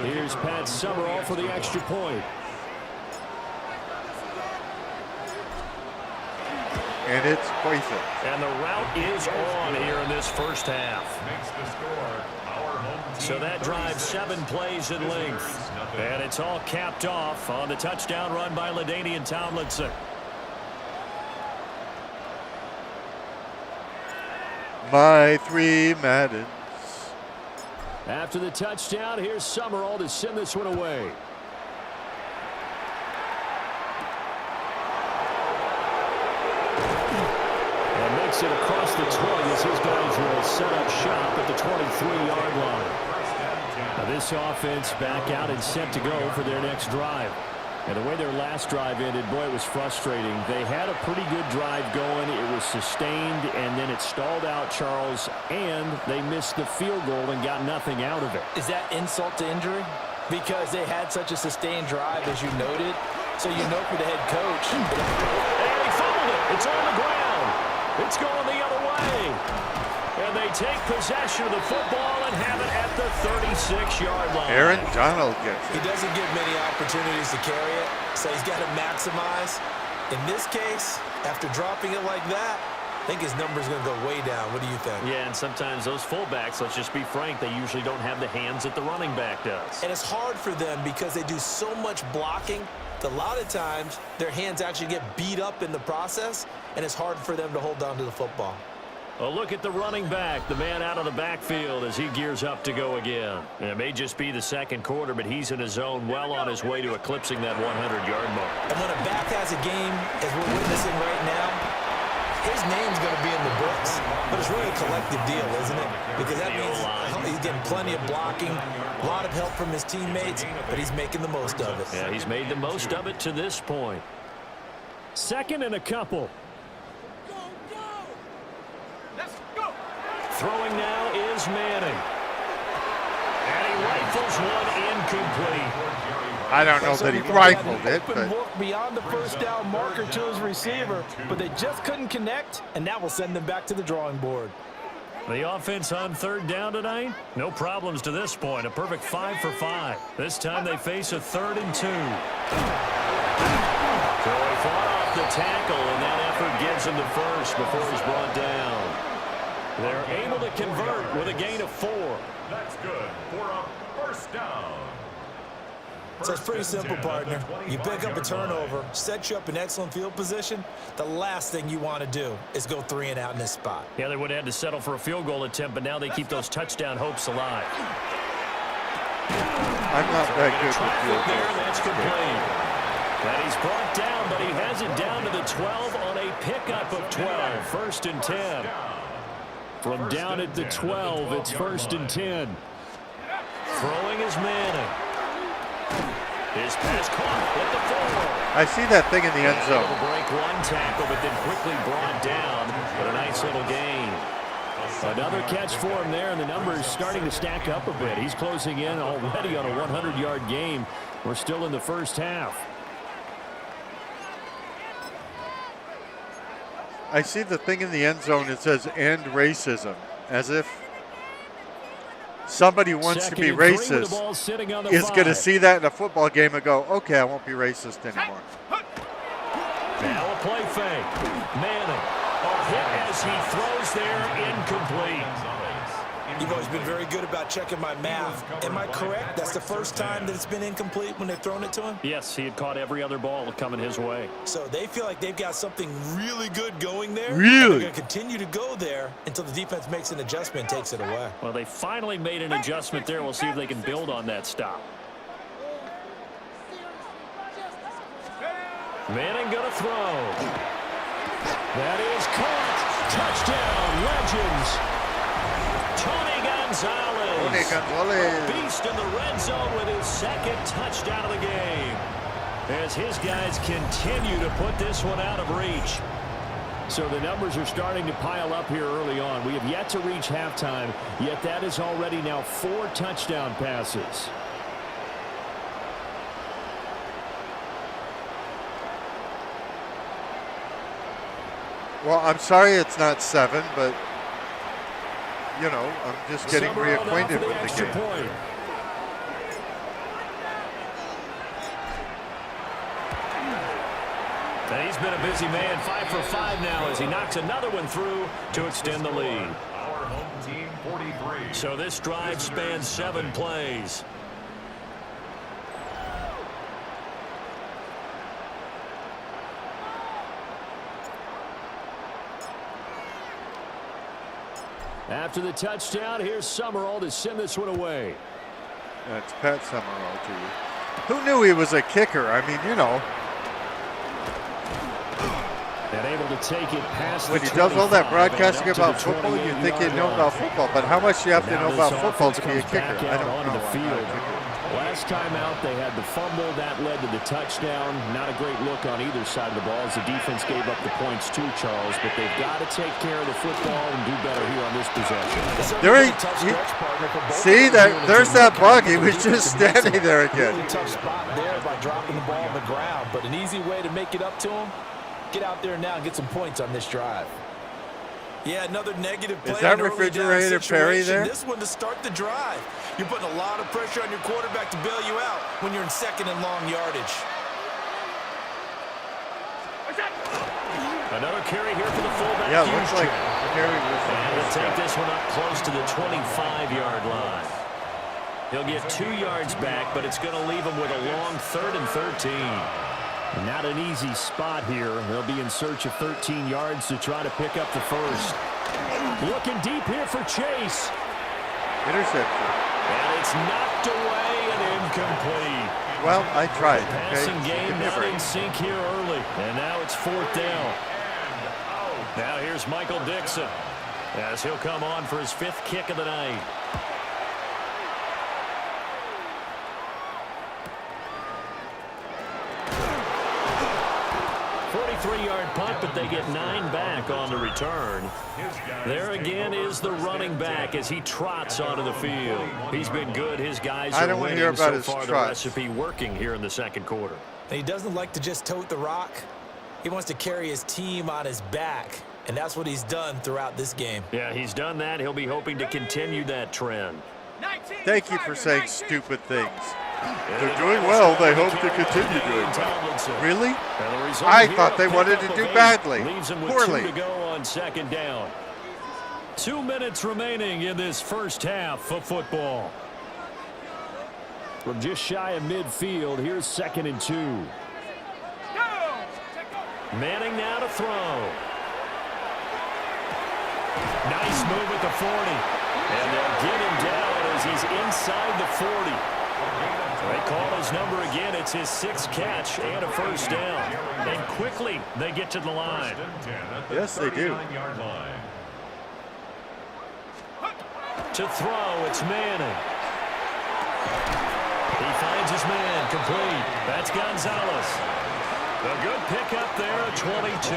Speaker 3: Here's Pat Summerall for the extra point.
Speaker 2: And it's poison.
Speaker 3: And the route is on here in this first half.
Speaker 5: Makes the score. Our home team
Speaker 3: So that drives 7 plays in length. And it's all capped off on the touchdown run by LaDainian Tomlinson.
Speaker 2: My 3 Maddens.
Speaker 3: After the touchdown, here's Summerall to send this one away. And makes it across the 20 as his guys will set up shop at the 23-yard line. Now this offense back out and set to go for their next drive. And the way their last drive ended, boy, it was frustrating. They had a pretty good drive going. It was sustained, and then it stalled out, Charles, and they missed the field goal and got nothing out of it.
Speaker 4: Is that insult to injury? Because they had such a sustained drive, as you noted. So you know for the head coach.
Speaker 3: And he fumbled it. It's on the ground. It's going the other way. And they take possession of the football and have it at the 36-yard line.
Speaker 2: Aaron Donald gets it.
Speaker 4: He doesn't get many opportunities to carry it, so he's got to maximize. In this case, after dropping it like that, I think his number's going to go way down. What do you think?
Speaker 3: Yeah, and sometimes those fullbacks, let's just be frank, they usually don't have the hands that the running back does.
Speaker 4: And it's hard for them because they do so much blocking. A lot of times, their hands actually get beat up in the process, and it's hard for them to hold on to the football.
Speaker 3: A look at the running back, the man out of the backfield as he gears up to go again. And it may just be the second quarter, but he's in his zone, well on his way to eclipsing that 100-yard mark.
Speaker 4: And when a back has a game, as we're witnessing right now, his name's going to be in the books. But it's really a collective deal, isn't it? Because that means He's getting plenty of blocking, a lot of help from his teammates, but he's making the most of it.
Speaker 3: Yeah, he's made the most of it to this point. 2nd and a couple.
Speaker 5: Let's go.
Speaker 3: Throwing now is Manning. And he rifles one incomplete.
Speaker 2: I don't know that he rifled it, but
Speaker 4: Look beyond the first down marker to his receiver, but they just couldn't connect, and that will send them back to the drawing board.
Speaker 3: The offense on 3rd down tonight, no problems to this point. A perfect 5 for 5. This time they face a 3rd and 2. So he fought off the tackle, and that effort gets him to first before he's brought down. They're able to convert with a gain of 4.
Speaker 5: That's good for a first down.
Speaker 4: So it's pretty simple, partner. You pick up a turnover, set you up in excellent field position. The last thing you want to do is go 3 and out in this spot.
Speaker 3: Yeah, they would have had to settle for a field goal attempt, but now they keep those touchdown hopes alive.
Speaker 2: I'm not that good with field
Speaker 3: There,
Speaker 2: goals.
Speaker 3: that's complete. And he's brought down, but he has it down to the 12 on a pickup of 12. 1st and 10. From down at the 12, it's 1st and 10. Throwing is Manning. His pass caught at the 4.
Speaker 2: I see that thing in the end zone.
Speaker 3: Able to break one tackle, but then quickly brought down with a nice little gain. Another catch for him there, and the numbers starting to stack up a bit. He's closing in already on a 100-yard game. We're still in the first half.
Speaker 2: I see the thing in the end zone. It says "end racism," as if somebody who wants to be racist is going to see that in a football game and go, "Okay, I won't be racist anymore."
Speaker 3: Now a play fake. Manning, a hit as he throws there, incomplete.
Speaker 4: You've always been very good about checking my math. Am I correct? That's the first time that it's been incomplete when they've thrown it to him?
Speaker 3: Yes, he had caught every other ball coming his way.
Speaker 4: So they feel like they've got something really good going there.
Speaker 2: Really?
Speaker 4: They're going to continue to go there until the defense makes an adjustment and takes it away.
Speaker 3: Well, they finally made an adjustment there. We'll see if they can build on that stop. Manning going to throw. That is caught. Touchdown, Legends. Tony Gonzalez. Beast in the red zone with his 2nd touchdown of the game. As his guys continue to put this one out of reach. So the numbers are starting to pile up here early on. We have yet to reach halftime, yet that is already now 4 touchdown passes.
Speaker 2: Well, I'm sorry it's not 7, but you know, I'm just getting reacquainted with the game.
Speaker 3: Point. And he's been a busy man, 5 for 5 now as he knocks another one through to extend the lead.
Speaker 5: Our home team 43.
Speaker 3: So this drive spans 7 plays. After the touchdown, here's Summerall to send this one away.
Speaker 2: That's Pat Summerall to you. Who knew he was a kicker? I mean, you know.
Speaker 3: And able to take it past
Speaker 2: when he does all that broadcasting about football, you think you know about football, but how much do you have to know about football to be a kicker? I don't know.
Speaker 3: The field. Last time out, they had the fumble. That led to the touchdown. Not a great look on either side of the ball as the defense gave up the points too, Charles. But they've got to take care of the football and do better here on this possession.
Speaker 2: See, there's that bug. He was just standing there again.
Speaker 4: Really tough spot there by dropping the ball on the ground. But an easy way to make it up to him. Get out there now and get some points on this drive. Yeah, another negative play.
Speaker 2: Is that Refrigerator Perry there?
Speaker 4: This one to start the drive. You're putting a lot of pressure on your quarterback to bail you out when you're in 2nd and long yardage.
Speaker 3: Another carry here for the fullback.
Speaker 2: Yeah, looks like Perry was.
Speaker 3: And he'll take this one up close to the 25-yard line. He'll get 2 yards back, but it's going to leave him with a long 3rd and 13. Not an easy spot here. They'll be in search of 13 yards to try to pick up the first. Looking deep here for Chase.
Speaker 2: Interception.
Speaker 3: And it's knocked away and incomplete.
Speaker 2: Well, I tried.
Speaker 3: Passing game not in sync here early. And now it's 4th down. Now here's Michael Dixon as he'll come on for his 5th kick of the night. 3-yard punt, but they get 9 back on the return. There again is the running back as he trots onto the field. He's been good. His guys are winning so far. The recipe working here in the second quarter.
Speaker 4: He doesn't like to just tote the rock. He wants to carry his team on his back, and that's what he's done throughout this game.
Speaker 3: Yeah, he's done that. He'll be hoping to continue that trend.
Speaker 2: Thank you for saying stupid things. They're doing well. They hope to continue doing well. Really? I thought they wanted to do badly. Poorly.
Speaker 3: 2 to go on second down. 2 minutes remaining in this first half of football. From just shy of midfield, here's 2nd and 2. Manning now to throw. Nice move at the 40. And they'll get him down as he's inside the 40. They call his number again. It's his 6th catch and a first down. And quickly they get to the line.
Speaker 2: Yes, they do.
Speaker 3: To throw, it's Manning. He finds his man, complete. That's Gonzalez. A good pickup there at 22.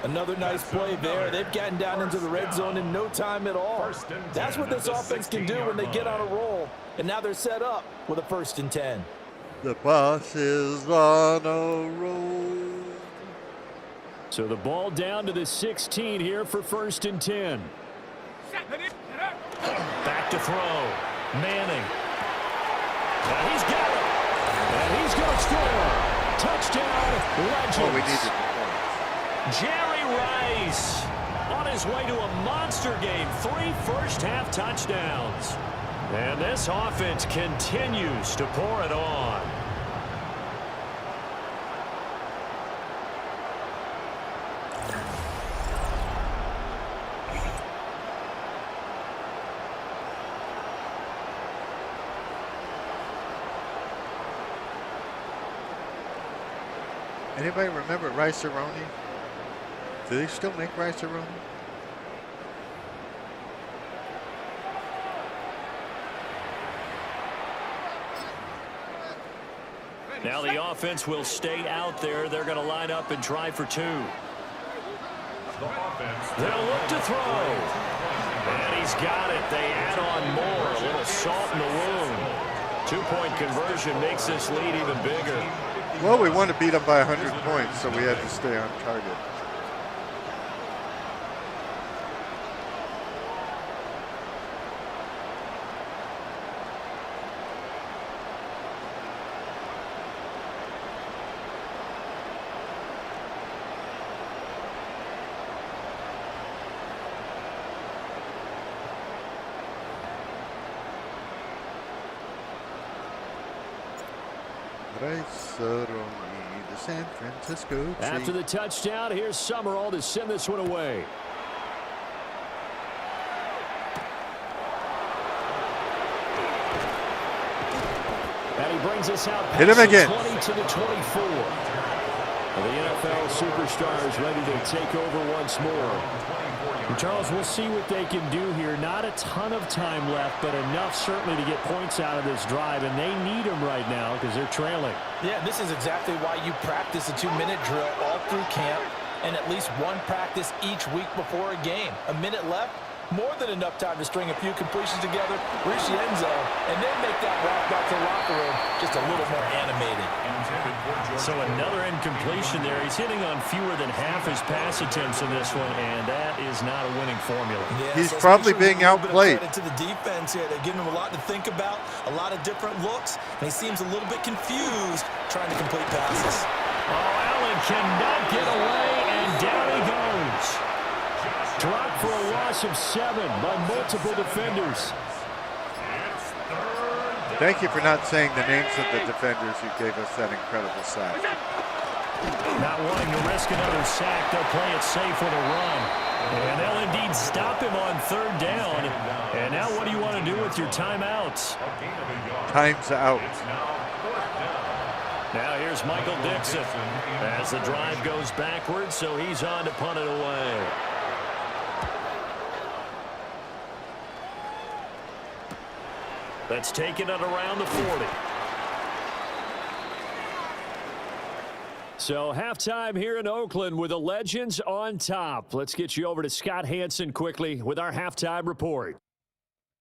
Speaker 4: Another nice play there. They've gotten down into the red zone in no time at all. That's what this offense can do when they get on a roll. And now they're set up with a 1st and 10.
Speaker 2: The bus is on a roll.
Speaker 3: So the ball down to the 16 here for 1st and 10. Back to throw. Manning. And he's got it. And he's going to score. Touchdown, Legends.
Speaker 2: Oh, we needed the
Speaker 3: Jerry Rice on his way to a monster game. 3 first-half touchdowns. And this offense continues to pour it on.
Speaker 2: Anybody remember Rice-A-Roni? Do they still make Rice-A-Roni?
Speaker 3: Now the offense will stay out there. They're going to line up and try for 2. They'll look to throw. And he's got it. They add on more. A little salt in the wound. 2-point conversion makes this lead even bigger.
Speaker 2: Well, we want to beat them by 100 points, so we had to stay on target. The San Francisco tree.
Speaker 3: After the touchdown, here's Summerall to send this one away. And he brings us out past
Speaker 2: Hit him again.
Speaker 3: 20 to the 24. The NFL superstars ready to take over once more. And Charles, we'll see what they can do here. Not a ton of time left, but enough certainly to get points out of this drive, and they need them right now because they're trailing.
Speaker 4: Yeah, this is exactly why you practice a 2-minute drill all through camp and at least one practice each week before a game. A minute left, more than enough time to string a few completions together, reach the end zone, and then make that walk back to the locker room just a little more animated.
Speaker 3: So another incompletion there. He's hitting on fewer than half his pass attempts in this one, and that is not a winning formula.
Speaker 4: Yeah,
Speaker 2: he's probably being outplayed.
Speaker 4: To the defense here, they're giving him a lot to think about, a lot of different looks, and he seems a little bit confused trying to complete passes.
Speaker 3: Oh, Allen cannot get away, and down he goes. Dropped for a loss of 7 by multiple defenders.
Speaker 2: Thank you for not saying the names of the defenders who gave us that incredible sack.
Speaker 3: Not wanting to risk another sack, they'll play it safe with a run. And they'll indeed stop him on 3rd down. And now what do you want to do with your timeouts?
Speaker 2: Time's out.
Speaker 3: Now here's Michael Dixon as the drive goes backwards, so he's on to punt it away. That's taken it around the 40. So halftime here in Oakland with the Legends on top. Let's get you over to Scott Hansen quickly with our halftime report.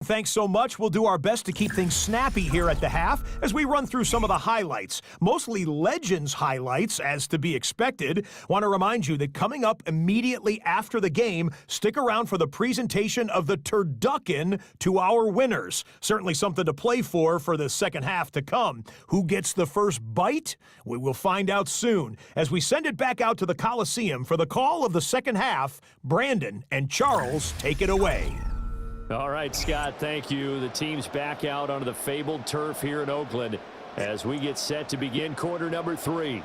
Speaker 6: Thanks so much. We'll do our best to keep things snappy here at the half as we run through some of the highlights. Mostly Legends highlights, as to be expected. Want to remind you that coming up immediately after the game, stick around for the presentation of the turducken to our winners. Certainly something to play for the second half to come. Who gets the first bite? We will find out soon. As we send it back out to the Coliseum for the call of the second half, Brandon and Charles take it away.
Speaker 3: All right, Scott, thank you. The team's back out onto the fabled turf here in Oakland as we get set to begin quarter number 3.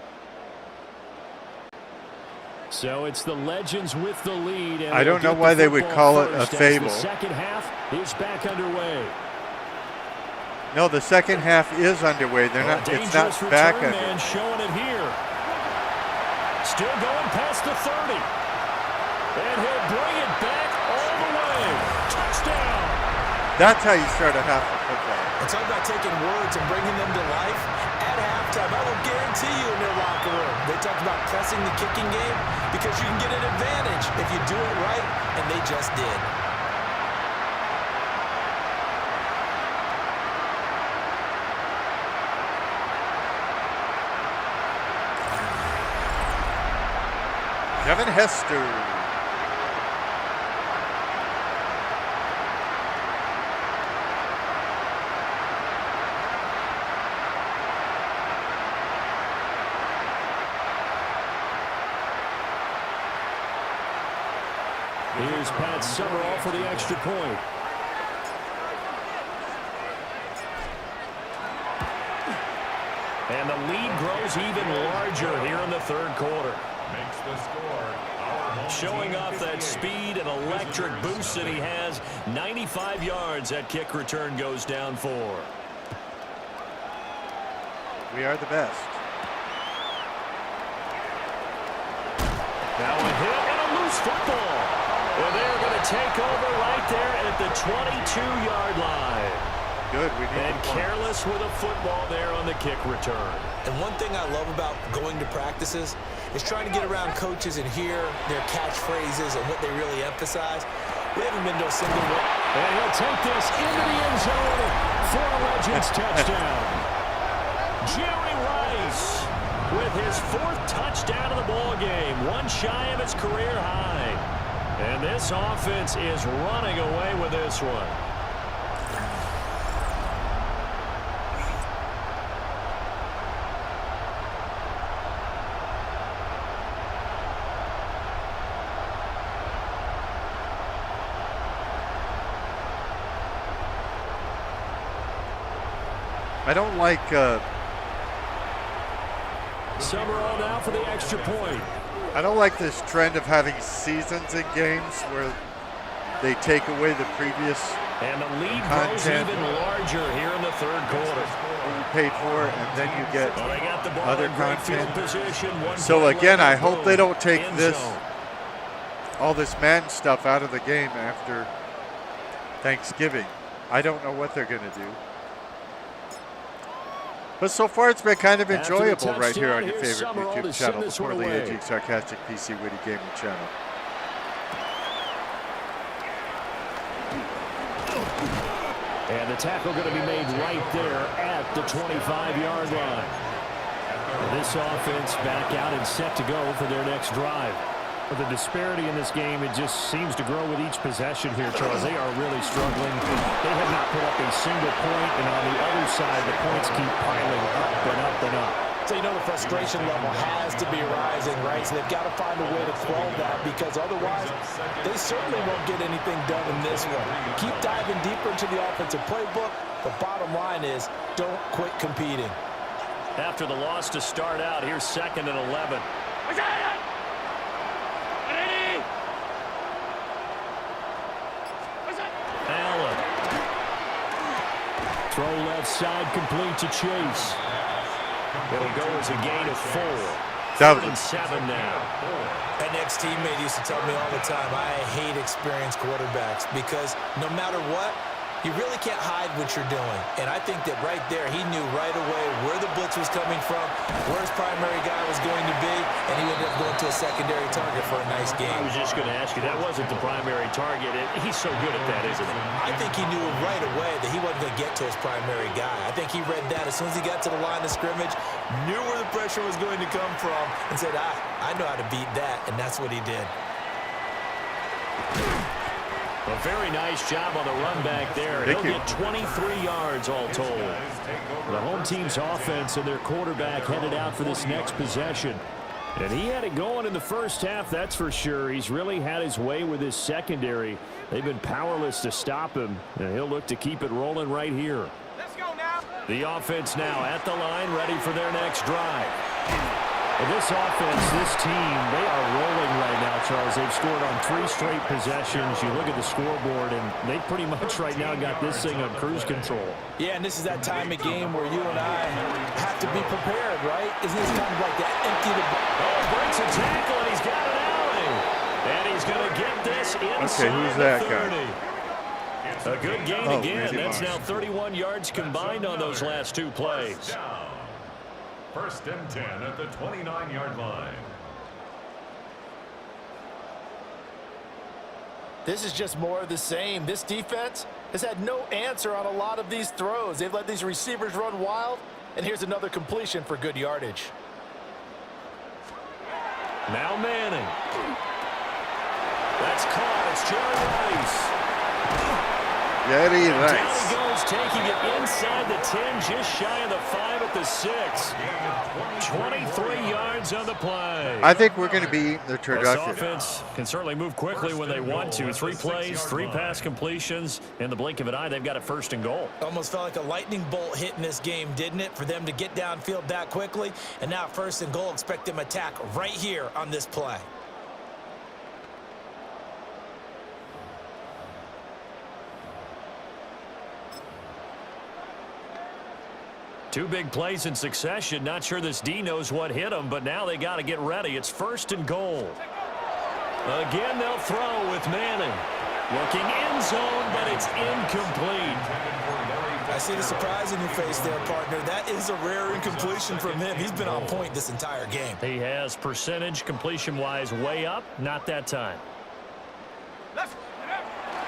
Speaker 3: So it's the Legends with the lead. And
Speaker 2: I don't know why they would call it a fable.
Speaker 3: The second half is back underway.
Speaker 2: No, the second half is underway. They're not. It's not back underway.
Speaker 3: Man showing it here. Still going past the 30. And he'll bring it back all the way. Touchdown.
Speaker 2: That's how you start a half of football.
Speaker 4: It's all about taking words and bringing them to life. At halftime, I will guarantee you in their locker room, they talk about pressing the kicking game because you can get an advantage if you do it right, and they just did.
Speaker 2: Kevin Hester.
Speaker 3: Here's Pat Summerall for the extra point. And the lead grows even larger here in the third quarter.
Speaker 5: Makes the score.
Speaker 3: Showing off that speed and electric boost that he has. 95 yards that kick return goes down for.
Speaker 2: We are the best.
Speaker 3: Now a hit and a loose football. Well, they're going to take over right there at the 22-yard line.
Speaker 2: Good. We need
Speaker 3: and careless with a football there on the kick return.
Speaker 4: And one thing I love about going to practices is trying to get around coaches and hear their catchphrases and what they really emphasize. We haven't been to a single one.
Speaker 3: And he'll take this into the end zone for a Legends touchdown. Jerry Rice with his 4th touchdown of the ball game, one shy of its career high. And this offense is running away with this one.
Speaker 2: I don't like.
Speaker 3: Summerall now for the extra point.
Speaker 2: I don't like this trend of having seasons in games where they take away the previous
Speaker 3: and the lead grows even larger here in the third quarter.
Speaker 2: You paid for it, and then you get other content.
Speaker 3: Position,
Speaker 2: so again, I hope they don't take all this Madden stuff out of the game after Thanksgiving. I don't know what they're going to do. But so far, it's been kind of enjoyable right here on your favorite YouTube channel, the Poorly Edgy, Sarcastic, PC, Witty Gaming channel.
Speaker 3: And the tackle going to be made right there at the 25-yard line. This offense back out and set to go for their next drive. The disparity in this game, it just seems to grow with each possession here, Charles. They are really struggling. They have not put up a single point, and on the other side, the points keep piling up and up and up.
Speaker 4: So, the frustration level has to be rising, right? So they've got to find a way to quell that because otherwise, they certainly won't get anything done in this one. Keep diving deeper into the offensive playbook. The bottom line is don't quit competing.
Speaker 3: After the loss to start out, here's 2nd and 11. Allen. Throw left side complete to Chase. It'll go as a gain of 4. 7 now.
Speaker 4: An ex-teammate used to tell me all the time, I hate experienced quarterbacks because no matter what, You really can't hide what you're doing. And I think that right there, he knew right away where the blitz was coming from, where his primary guy was going to be, and he ended up going to a secondary target for a nice game.
Speaker 3: I was just going to ask you, that wasn't the primary target. He's so good at that, isn't he?
Speaker 4: I think he knew right away that he wasn't going to get to his primary guy. I think he read that as soon as he got to the line of scrimmage, knew where the pressure was going to come from, and said, I know how to beat that, and that's what he did.
Speaker 3: A very nice job on the run back there. He'll get 23 yards all told. The home team's offense and their quarterback headed out for this next possession. And he had it going in the first half, that's for sure. He's really had his way with his secondary. They've been powerless to stop him, and he'll look to keep it rolling right here.
Speaker 7: Let's go now.
Speaker 3: The offense now at the line, ready for their next drive. Well, this offense, this team, they are rolling right now, Charles. They've scored on 3 straight possessions. You look at the scoreboard, and they pretty much right now got this thing on cruise control.
Speaker 4: Yeah, and this is that time of game where you and I have to be prepared, right? Isn't this kind of like that empty the ball?
Speaker 3: Oh, breaks a tackle, and he's got it alley. And he's going to get this inside.
Speaker 2: Okay, who's that guy?
Speaker 3: A good gain again. That's now 31 yards combined on those last 2 plays.
Speaker 5: First and 10 at the 29-yard line.
Speaker 4: This is just more of the same. This defense has had no answer on a lot of these throws. They've let these receivers run wild, and here's another completion for good yardage.
Speaker 3: Now Manning. That's caught. It's Jerry Rice.
Speaker 2: Jerry
Speaker 3: Down he
Speaker 2: Rice.
Speaker 3: goes, taking it inside the 10, just shy of the 5 at the 6. 23 yards on the play.
Speaker 2: I think we're going to be the
Speaker 3: This
Speaker 2: productive.
Speaker 3: offense can certainly move quickly when they want to. 3 plays, 3 pass completions. In the blink of an eye, they've got it first and goal.
Speaker 4: Almost felt like a lightning bolt hit in this game, didn't it? For them to get downfield that quickly. And now first and goal, expect them to attack right here on this play.
Speaker 3: Two big plays in succession. Not sure this D knows what hit him, but now they got to get ready. It's first and goal. Again, they'll throw with Manning. Looking end zone, but it's incomplete.
Speaker 4: I see the surprise in your face there, partner. That is a rare incompletion from him. He's been on point this entire game.
Speaker 3: He has percentage completion-wise way up. Not that time.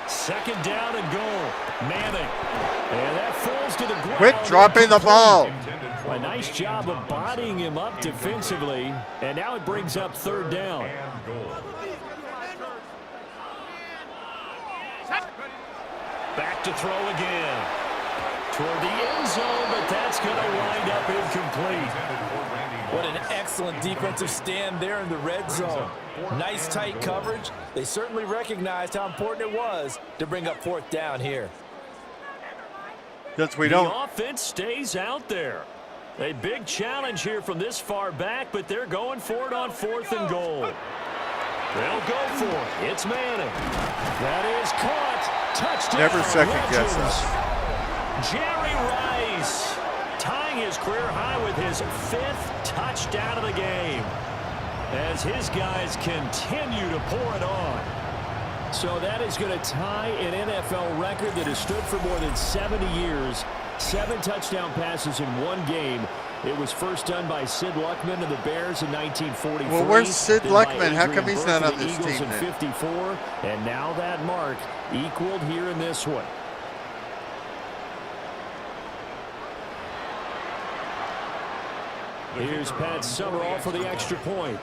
Speaker 3: Second down and goal. Manning. And that falls to the ground.
Speaker 2: Quit dropping the ball.
Speaker 3: A nice job of bodying him up defensively. And now it brings up third down. Back to throw again. Toward the end zone, but that's going to wind up incomplete.
Speaker 4: What an excellent defensive stand there in the red zone. Nice tight coverage. They certainly recognized how important it was to bring up fourth down here.
Speaker 2: Since we
Speaker 3: The
Speaker 2: don't.
Speaker 3: offense stays out there. A big challenge here from this far back, but they're going for it on fourth and goal. They'll go for it. It's Manning. That is caught. Touchdown.
Speaker 2: Never second guess
Speaker 3: Legends.
Speaker 2: us.
Speaker 3: Jerry Rice tying his career high with his 5th touchdown of the game as his guys continue to pour it on. So that is going to tie an NFL record that has stood for more than 70 years. 7 touchdown passes in one game. It was first done by Sid Luckman of the Bears in 1943.
Speaker 2: Well, where's Sid
Speaker 3: then by
Speaker 2: Luckman? How come
Speaker 3: Adrian
Speaker 2: he's not
Speaker 3: Burke
Speaker 2: on
Speaker 3: of the
Speaker 2: this
Speaker 3: Eagles
Speaker 2: team
Speaker 3: in
Speaker 2: then?
Speaker 3: 54, and now that mark equaled here in this one. Here's Pat Summerall for the extra point.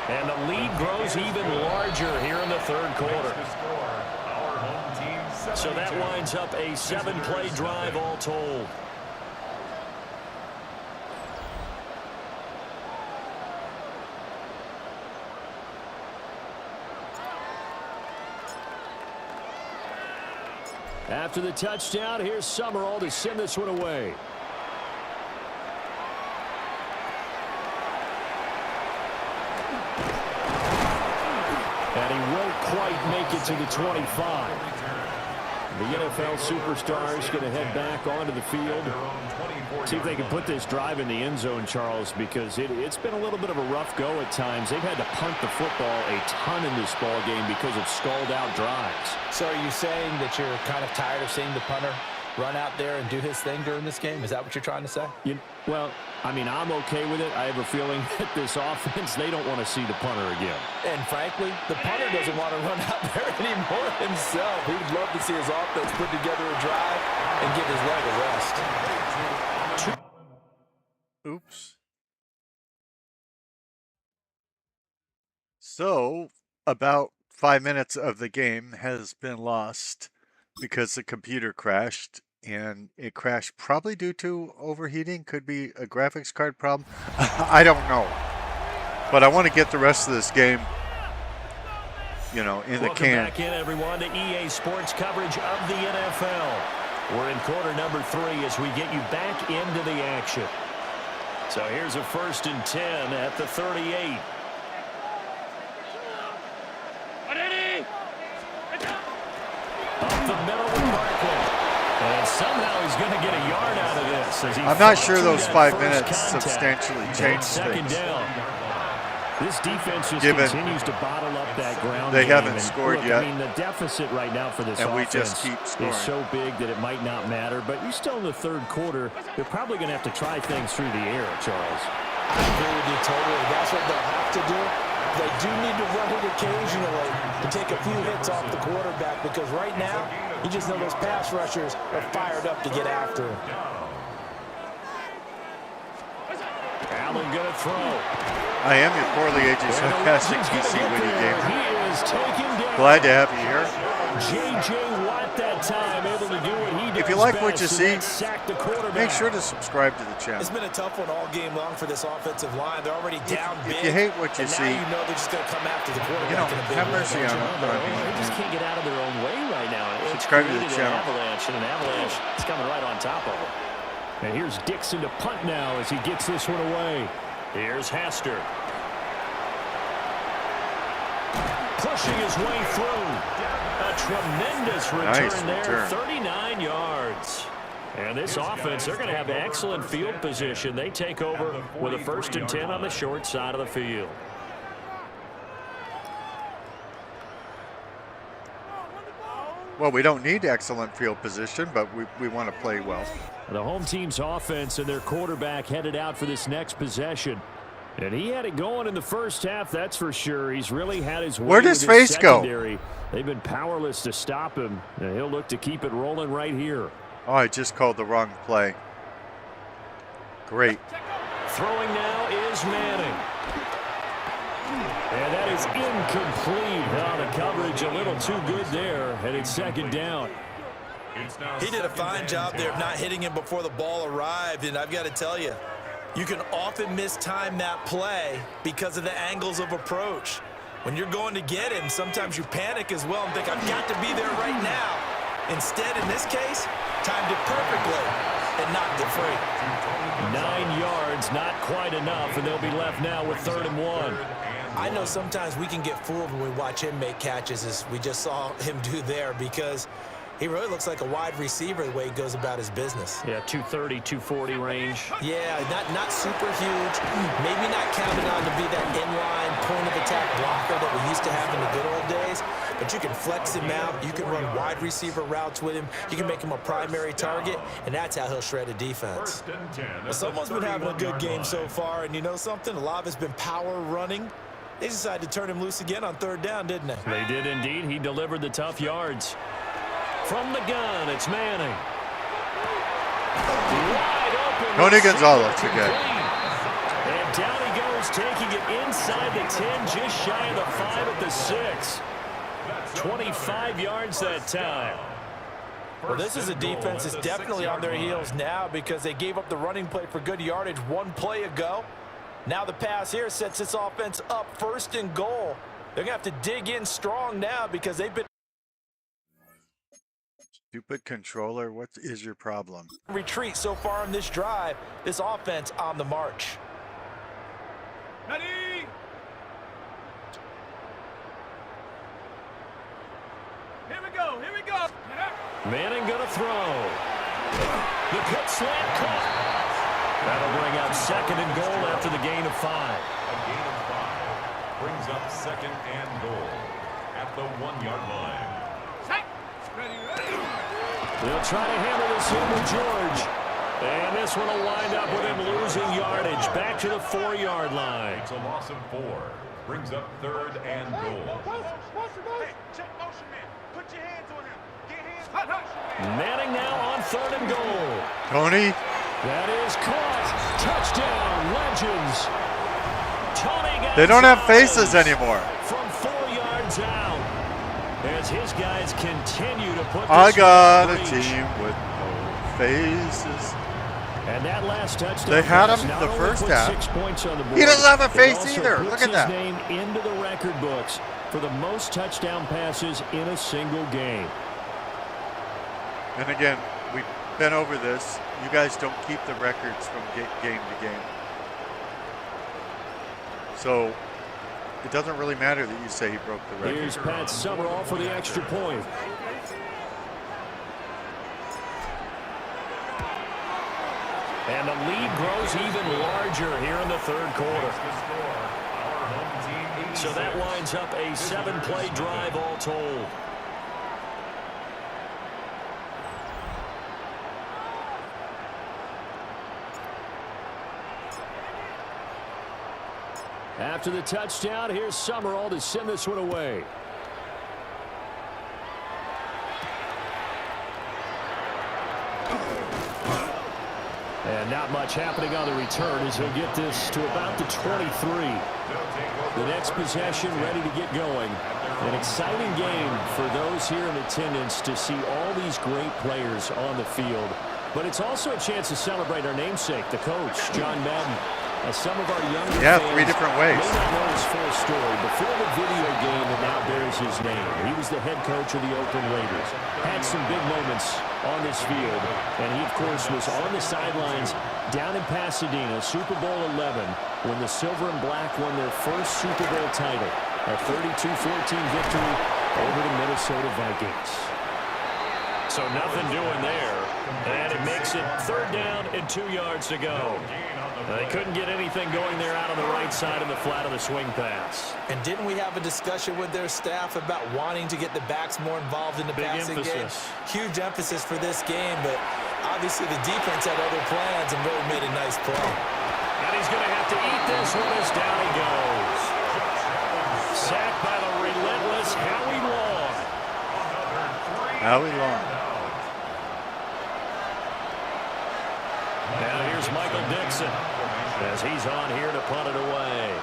Speaker 3: And the lead grows even larger here in the third quarter. So that winds up a 7-play drive all told. After the touchdown, here's Summerall to send this one away. And he won't quite make it to the 25. The NFL superstars going to head back onto the field. See if they can put this drive in the end zone, Charles, because it's been a little bit of a rough go at times. They've had to punt the football a ton in this ball game because of stalled-out drives.
Speaker 4: So are you saying that you're kind of tired of seeing the punter run out there and do his thing during this game? Is that what you're trying to say?
Speaker 3: Well, I mean, I'm okay with it. I have a feeling that this offense, they don't want to see the punter again.
Speaker 4: And frankly, the punter doesn't want to run out there anymore himself. He'd love to see his offense put together a drive and give his leg a rest.
Speaker 2: Oops. So, about 5 minutes of the game has been lost because the computer crashed, and it crashed probably due to overheating. Could be a graphics card problem. I don't know. But I want to get the rest of this game, you know, in the can.
Speaker 3: Welcome back in, everyone, to EA Sports coverage of the NFL. We're in quarter number 3 as we get you back into the action. So here's a 1st and 10 at the 38. Up the middle with Barkley. And somehow he's going to get a yard out of this. As
Speaker 2: I'm not sure those 5 minutes substantially changed things.
Speaker 3: Down. This defense just continues to bottle up that ground
Speaker 2: They
Speaker 3: game.
Speaker 2: haven't scored yet.
Speaker 3: I mean, the deficit right now for this
Speaker 2: and
Speaker 3: offense
Speaker 2: we just keep scoring.
Speaker 3: is so big that it might not matter. But you're still in the 3rd quarter. They're probably going to have to try things through the air, Charles.
Speaker 4: I agree with you totally. That's what they'll have to do. They do need to run it occasionally to take a few hits off the quarterback, because right now, you just know those pass rushers are fired up to get after him.
Speaker 3: Allen going to throw.
Speaker 2: I am your poorly aged sarcastic PC Witty gamer.
Speaker 3: He is taken down.
Speaker 2: Glad to have you here.
Speaker 3: J.J. Watt that time able to do what he does.
Speaker 2: If you like what you
Speaker 3: best,
Speaker 2: see,
Speaker 3: and sack the quarterback.
Speaker 2: make sure to subscribe to the channel.
Speaker 4: It's been a tough one all game long for this offensive line. They're already down big.
Speaker 2: If you hate what you
Speaker 4: and
Speaker 2: see,
Speaker 4: now you know they're just going to come after the quarterback.
Speaker 2: you know,
Speaker 4: in a big
Speaker 2: have
Speaker 4: way.
Speaker 2: mercy on them.
Speaker 3: They just can't get out of their own way right now. It's
Speaker 2: Subscribe to the
Speaker 3: created
Speaker 2: channel.
Speaker 3: An avalanche, and an avalanche is coming right on top of them. And here's Dixon to punt now as he gets this one away. Here's Hester. Pushing his way through. A tremendous return there, 39 yards. And this offense, they're going to have excellent field position. They take over with a 1st and 10 on the short side of the field.
Speaker 2: Well, we don't need excellent field position, but we want to play well.
Speaker 3: The home team's offense and their quarterback headed out for this next possession. And he had it going in the first half, that's for sure. He's really had his way.
Speaker 2: Where does
Speaker 3: with his
Speaker 2: Face go?
Speaker 3: secondary. They've been powerless to stop him. And he'll look to keep it rolling right here.
Speaker 2: Oh, I just called the wrong play. Great.
Speaker 3: Throwing now is Manning. And that is incomplete. Oh, the coverage a little too good there. And it's 2nd down.
Speaker 4: He did a fine job there of not hitting him before the ball arrived. And I've got to tell you, you can often mistime that play because of the angles of approach. When you're going to get him, sometimes you panic as well and think, I've got to be there right now. Instead, in this case, timed it perfectly and knocked it free.
Speaker 3: 9 yards, not quite enough, and they'll be left now with 3rd and 1.
Speaker 4: I know sometimes we can get fooled when we watch him make catches, as we just saw him do there, because he really looks like a wide receiver the way he goes about his business.
Speaker 3: Yeah, 230, 240 range.
Speaker 4: Yeah, not super huge. Maybe not counted on to be that inline point-of-attack blocker that we used to have in the good old days. But you can flex him out. You can run wide receiver routes with him. You can make him a primary target, and that's how he'll shred a defense. Well, someone's been having a good game so far, and you know something? A lot of it's been power running. They decided to turn him loose again on 3rd down, didn't they?
Speaker 3: They did indeed. He delivered the tough yards. From the gun, it's Manning. Wide open.
Speaker 2: Tony Gonzalez again.
Speaker 3: And down he goes, taking it inside the 10, just shy of the 5 at the 6. 25 yards that time.
Speaker 4: Well, this is a defense that's definitely on their heels now because they gave up the running play for good yardage 1 play ago. Now the pass here sets this offense up 1st and goal. They're going to have to dig in strong now because they've been
Speaker 2: Stupid controller, what is your problem?
Speaker 4: retreat so far on this drive. This offense on the march.
Speaker 7: Ready? Here we go, here we go.
Speaker 3: Manning going to throw. The quick slant caught. That'll bring up 2nd and goal after the gain of 5.
Speaker 5: A gain of 5 brings up 2nd and goal at the 1-yard line.
Speaker 3: They'll try to handle this in with George. And this one will wind up with him losing yardage. Back to the 4-yard line.
Speaker 5: It's a loss of 4. Brings up 3rd and goal.
Speaker 7: Hey, check motion man. Put your hands on him. Get hands.
Speaker 3: Manning now on 3rd and goal.
Speaker 2: Tony.
Speaker 3: That is caught. Touchdown, Legends. Tony
Speaker 2: They don't have
Speaker 3: Gonzalez
Speaker 2: faces anymore.
Speaker 3: from 4 yards out. As his guys continue to put this
Speaker 2: I got a
Speaker 3: in reach.
Speaker 2: team with no faces.
Speaker 3: And that last touchdown
Speaker 2: They had
Speaker 3: pass
Speaker 2: him
Speaker 3: not
Speaker 2: the
Speaker 3: only
Speaker 2: first
Speaker 3: put
Speaker 2: half.
Speaker 3: 6 points on the board,
Speaker 2: He doesn't have a
Speaker 3: it
Speaker 2: face
Speaker 3: also
Speaker 2: either.
Speaker 3: puts
Speaker 2: Look at
Speaker 3: his
Speaker 2: that.
Speaker 3: name into the record books for the most touchdown passes in a single game.
Speaker 2: And again, we've been over this. You guys don't keep the records from game to game. So it doesn't really matter that you say he broke the record.
Speaker 3: Here's Pat Summerall for the extra point. And the lead grows even larger here in the 3rd quarter. So that winds up a 7-play drive all told. After the touchdown, here's Summerall to send this one away. And not much happening on the return as he'll get this to about the 23. The next possession ready to get going. An exciting game for those here in attendance to see all these great players on the field. But it's also a chance to celebrate our namesake, the coach, John Madden. As some of our younger fans
Speaker 2: 3 different ways.
Speaker 3: may not know his full story, before the video game that now bears his name, he was the head coach of the Oakland Raiders. Had some big moments on this field, and he, of course, was on the sidelines down in Pasadena, Super Bowl 11, when the Silver and Black won their first Super Bowl title, a 32-14 victory over the Minnesota Vikings. So nothing doing there, and it makes it 3rd down and 2 yards to go. They couldn't get anything going there out on the right side in the flat of the swing pass.
Speaker 4: And didn't we have a discussion with their staff about wanting to get the backs more involved in the passing game? Huge emphasis for this game, but obviously the defense had other plans and really made a nice play.
Speaker 3: And he's going to have to eat this one as down he goes. Sacked by the relentless Howie Long.
Speaker 2: Howie Long.
Speaker 3: Now here's Michael Dixon as he's on here to punt it away.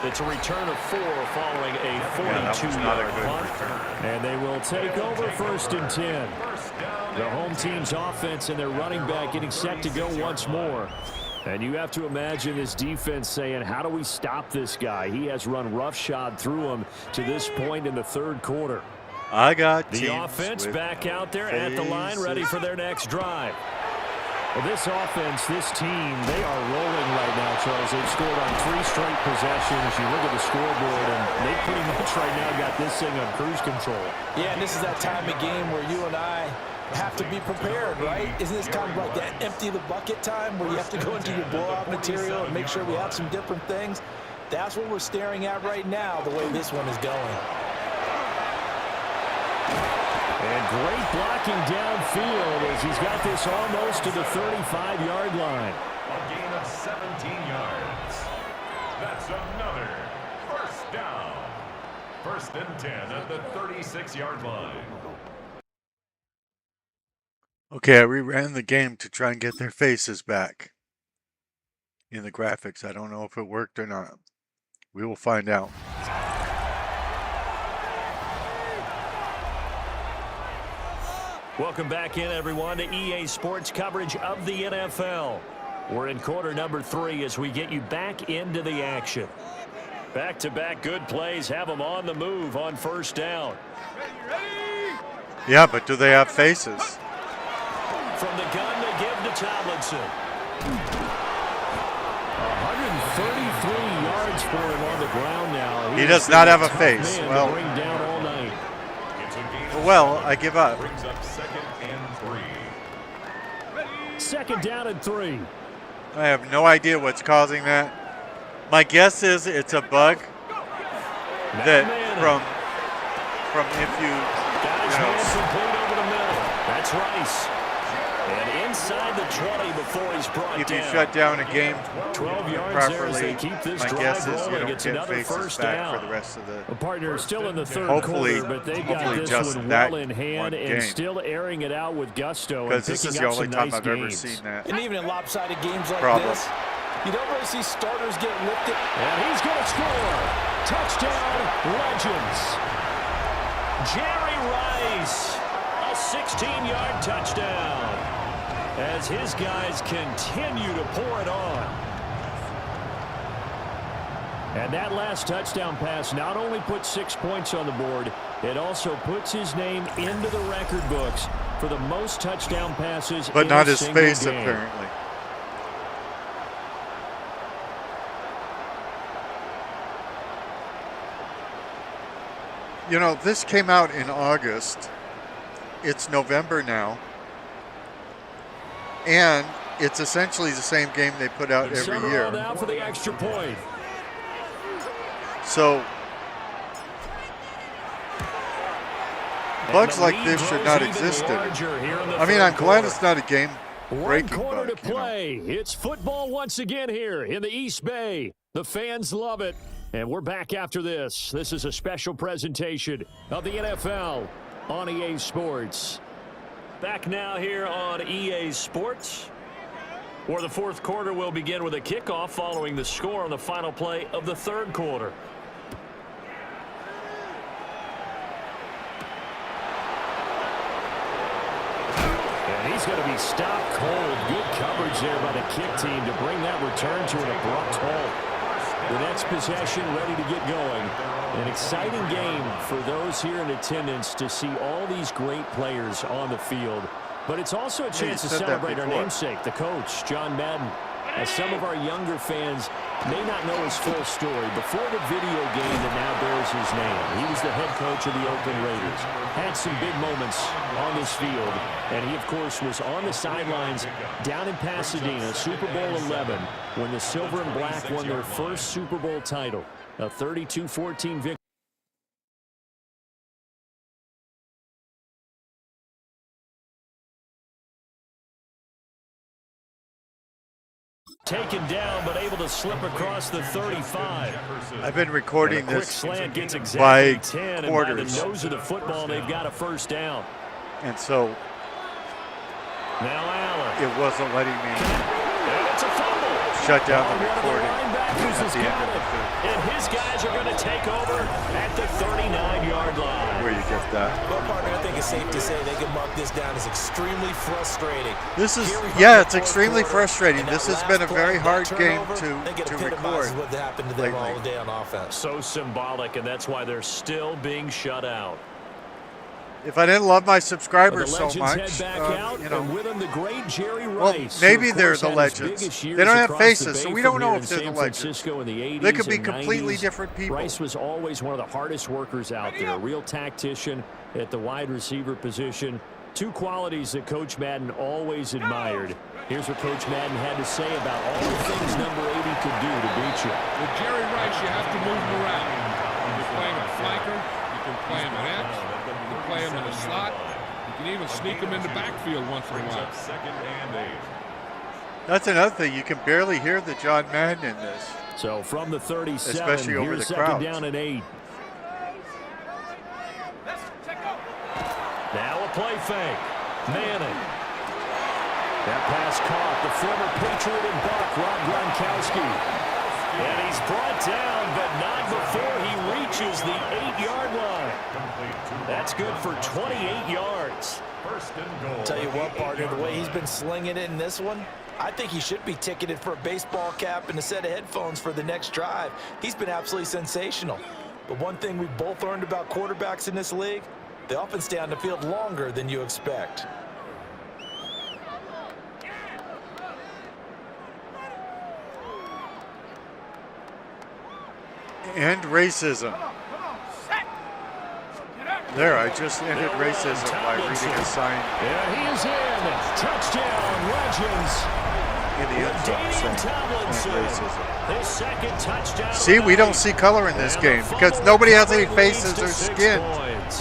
Speaker 3: It's a return of 4 following a 42-yard punt. And they will take over 1st and 10. The home team's offense and their running back getting set to go once more. And you have to imagine this defense saying, how do we stop this guy? He has run roughshod through him to this point in the 3rd quarter.
Speaker 2: I got
Speaker 3: the offense back out there at the line, ready for their next drive. Well, this offense, this team, they are rolling right now, Charles. They've scored on 3 straight possessions. You look at the scoreboard, and they pretty much right now got this thing on cruise control.
Speaker 4: Yeah, and this is that time of game where you and I have to be prepared, right? Isn't this kind of like that empty the bucket time where you have to go into your blowout material and make sure we have some different things? That's what we're staring at right now, the way this one is going.
Speaker 3: And great blocking downfield as he's got this almost to the 35-yard line.
Speaker 5: A gain of 17 yards. That's another 1st down. 1st and 10 at the 36-yard line.
Speaker 2: Okay, I reran the game to try and get their faces back in the graphics. I don't know if it worked or not. We will find out.
Speaker 3: Welcome back in, everyone, to EA Sports coverage of the NFL. We're in quarter number 3 as we get you back into the action. Back-to-back good plays have them on the move on 1st down.
Speaker 2: Yeah, but do they have faces?
Speaker 3: From the gun to give to Tomlinson. 133 yards for him on the ground now.
Speaker 2: He does not have a face. Well,
Speaker 3: bring down all night.
Speaker 2: well, I give up.
Speaker 5: Brings up 2nd and 3.
Speaker 3: 2nd down and 3.
Speaker 2: I have no idea what's causing that. My guess is it's a bug that from if you
Speaker 3: complete over the middle. That's Rice. And inside the 20 before he's brought
Speaker 2: if
Speaker 3: down.
Speaker 2: you shut down a game
Speaker 3: 12 yards
Speaker 2: properly,
Speaker 3: there as they keep this
Speaker 2: my
Speaker 3: drive
Speaker 2: guess is you
Speaker 3: rolling.
Speaker 2: don't
Speaker 3: It's
Speaker 2: get
Speaker 3: another
Speaker 2: faces
Speaker 3: first
Speaker 2: back
Speaker 3: down.
Speaker 2: for the rest of the.
Speaker 3: The partner is still in the third
Speaker 2: Hopefully-
Speaker 3: quarter, but they got
Speaker 2: hopefully
Speaker 3: this
Speaker 2: just
Speaker 3: one
Speaker 2: that
Speaker 3: well in hand
Speaker 2: one
Speaker 3: and
Speaker 2: game.
Speaker 3: still airing it out with gusto and
Speaker 2: Because this is
Speaker 3: picking
Speaker 2: the
Speaker 3: up
Speaker 2: only
Speaker 3: some
Speaker 2: time
Speaker 3: nice
Speaker 2: I've ever
Speaker 3: gains.
Speaker 2: seen that
Speaker 4: And even in lopsided games like
Speaker 2: problem.
Speaker 4: this, you don't really see starters get lifted.
Speaker 3: And he's going to score. Touchdown, Legends. Jerry Rice, a 16-yard touchdown as his guys continue to pour it on. And that last touchdown pass not only put 6 points on the board, it also puts his name into the record books for the most touchdown passes
Speaker 2: But
Speaker 3: in
Speaker 2: not
Speaker 3: a
Speaker 2: his
Speaker 3: single
Speaker 2: face,
Speaker 3: game.
Speaker 2: apparently. You know, this came out in August. It's November now. And it's essentially the same game they put out every
Speaker 3: Summerall
Speaker 2: year.
Speaker 3: now for the extra point.
Speaker 2: So bugs like this should not exist in it. I mean, I'm glad it's not a game-breaking
Speaker 3: One quarter
Speaker 2: bug.
Speaker 3: to play. It's football once again here in the East Bay. The fans love it. And we're back after this. This is a special presentation of the NFL on EA Sports. Back now here on EA Sports, where the fourth quarter will begin with a kickoff following the score on the final play of the third quarter. And he's going to be stopped cold. Good coverage there by the kick team to bring that return to an abrupt halt. The next possession ready to get going. An exciting game for those here in attendance to see all these great players on the field. But it's also a chance to celebrate our namesake, the coach, John Madden. As some of our younger fans may not know his full story, before the video game that now bears his name, he was the head coach of the Oakland Raiders. Had some big moments on this field, and he, of course, was on the sidelines down in Pasadena, Super Bowl 11, when the Silver and Black won their first Super Bowl title, a 32-14 victory. Taken down, but able to slip across the 35.
Speaker 2: I've been recording
Speaker 3: And a quick
Speaker 2: this
Speaker 3: slant gets
Speaker 2: by
Speaker 3: exactly 10, and by
Speaker 2: quarters.
Speaker 3: the nose of the football, they've got a first down.
Speaker 2: And so
Speaker 3: Now Allen.
Speaker 2: it wasn't letting me
Speaker 3: And it's a fumble.
Speaker 2: shut down
Speaker 3: One
Speaker 2: the
Speaker 3: of
Speaker 2: recording
Speaker 3: linebackers
Speaker 2: at
Speaker 3: has
Speaker 2: the end
Speaker 3: got
Speaker 2: of the
Speaker 3: it.
Speaker 2: third.
Speaker 3: And his guys are going to take over at the 39-yard line.
Speaker 2: Where you get that.
Speaker 4: Well, partner, I think it's safe to say they can mark this down as extremely frustrating.
Speaker 2: This is,
Speaker 4: Here we
Speaker 2: yeah,
Speaker 4: come
Speaker 2: it's
Speaker 4: in the fourth
Speaker 2: extremely
Speaker 4: quarter,
Speaker 2: frustrating.
Speaker 4: and
Speaker 2: This
Speaker 4: that
Speaker 2: has been a
Speaker 4: last
Speaker 2: very
Speaker 4: play,
Speaker 2: hard
Speaker 4: that
Speaker 2: game
Speaker 4: turnover, I think it
Speaker 2: to
Speaker 4: epitomizes
Speaker 2: record
Speaker 4: what happened to them
Speaker 2: lately.
Speaker 4: all day on offense.
Speaker 3: So symbolic, and that's why they're still being shut out.
Speaker 2: If I didn't love my
Speaker 3: But the
Speaker 2: subscribers so
Speaker 3: Legends
Speaker 2: much,
Speaker 3: head back out,
Speaker 2: you know,
Speaker 3: and with them the great Jerry
Speaker 2: well,
Speaker 3: Rice.
Speaker 2: maybe
Speaker 3: who, of
Speaker 2: they're
Speaker 3: course,
Speaker 2: the
Speaker 3: had his
Speaker 2: Legends.
Speaker 3: biggest
Speaker 2: They
Speaker 3: years
Speaker 2: don't have
Speaker 3: across the
Speaker 2: faces, so
Speaker 3: bay
Speaker 2: we
Speaker 3: from
Speaker 2: don't know
Speaker 3: here
Speaker 2: if
Speaker 3: in
Speaker 2: they're the
Speaker 3: San
Speaker 2: Legends.
Speaker 3: Francisco in the 80s
Speaker 2: They could be
Speaker 3: and
Speaker 2: completely
Speaker 3: 90s.
Speaker 2: different people.
Speaker 3: Rice was always one of the hardest workers out there, a real tactician at the wide receiver position. Two qualities that Coach Madden always admired. Here's what Coach Madden had to say about all the things number 80 could do to beat you.
Speaker 1: With Jerry Rice, you have to move him around. You can play him at flanker. You can play him at X. You can play him in the slot. You can even sneak him in the backfield once in a while.
Speaker 5: 2nd and 8.
Speaker 2: That's another thing. You can barely hear the John Madden in this.
Speaker 3: So from the 37,
Speaker 2: Especially over
Speaker 3: here's
Speaker 2: the
Speaker 3: 2nd
Speaker 2: crowds.
Speaker 3: down and 8. Now a play fake. Manning. That pass caught. The former Patriot and Buck, Rob Gronkowski. And he's brought down, but not before he reaches the 8-yard line. That's good for 28 yards.
Speaker 5: 1st and goal.
Speaker 4: Tell you what, partner, the way he's been slinging it in this one, I think he should be ticketed for a baseball cap and a set of headphones for the next drive. He's been absolutely sensational. But one thing we've both learned about quarterbacks in this league, they often stay on the field longer than you expect.
Speaker 2: End racism. There, I just ended racism by reading a sign
Speaker 3: There he is in. Touchdown, Legends.
Speaker 2: in the end zone saying end racism.
Speaker 3: His second touchdown.
Speaker 2: See, we don't see color in this game because nobody has any faces or skin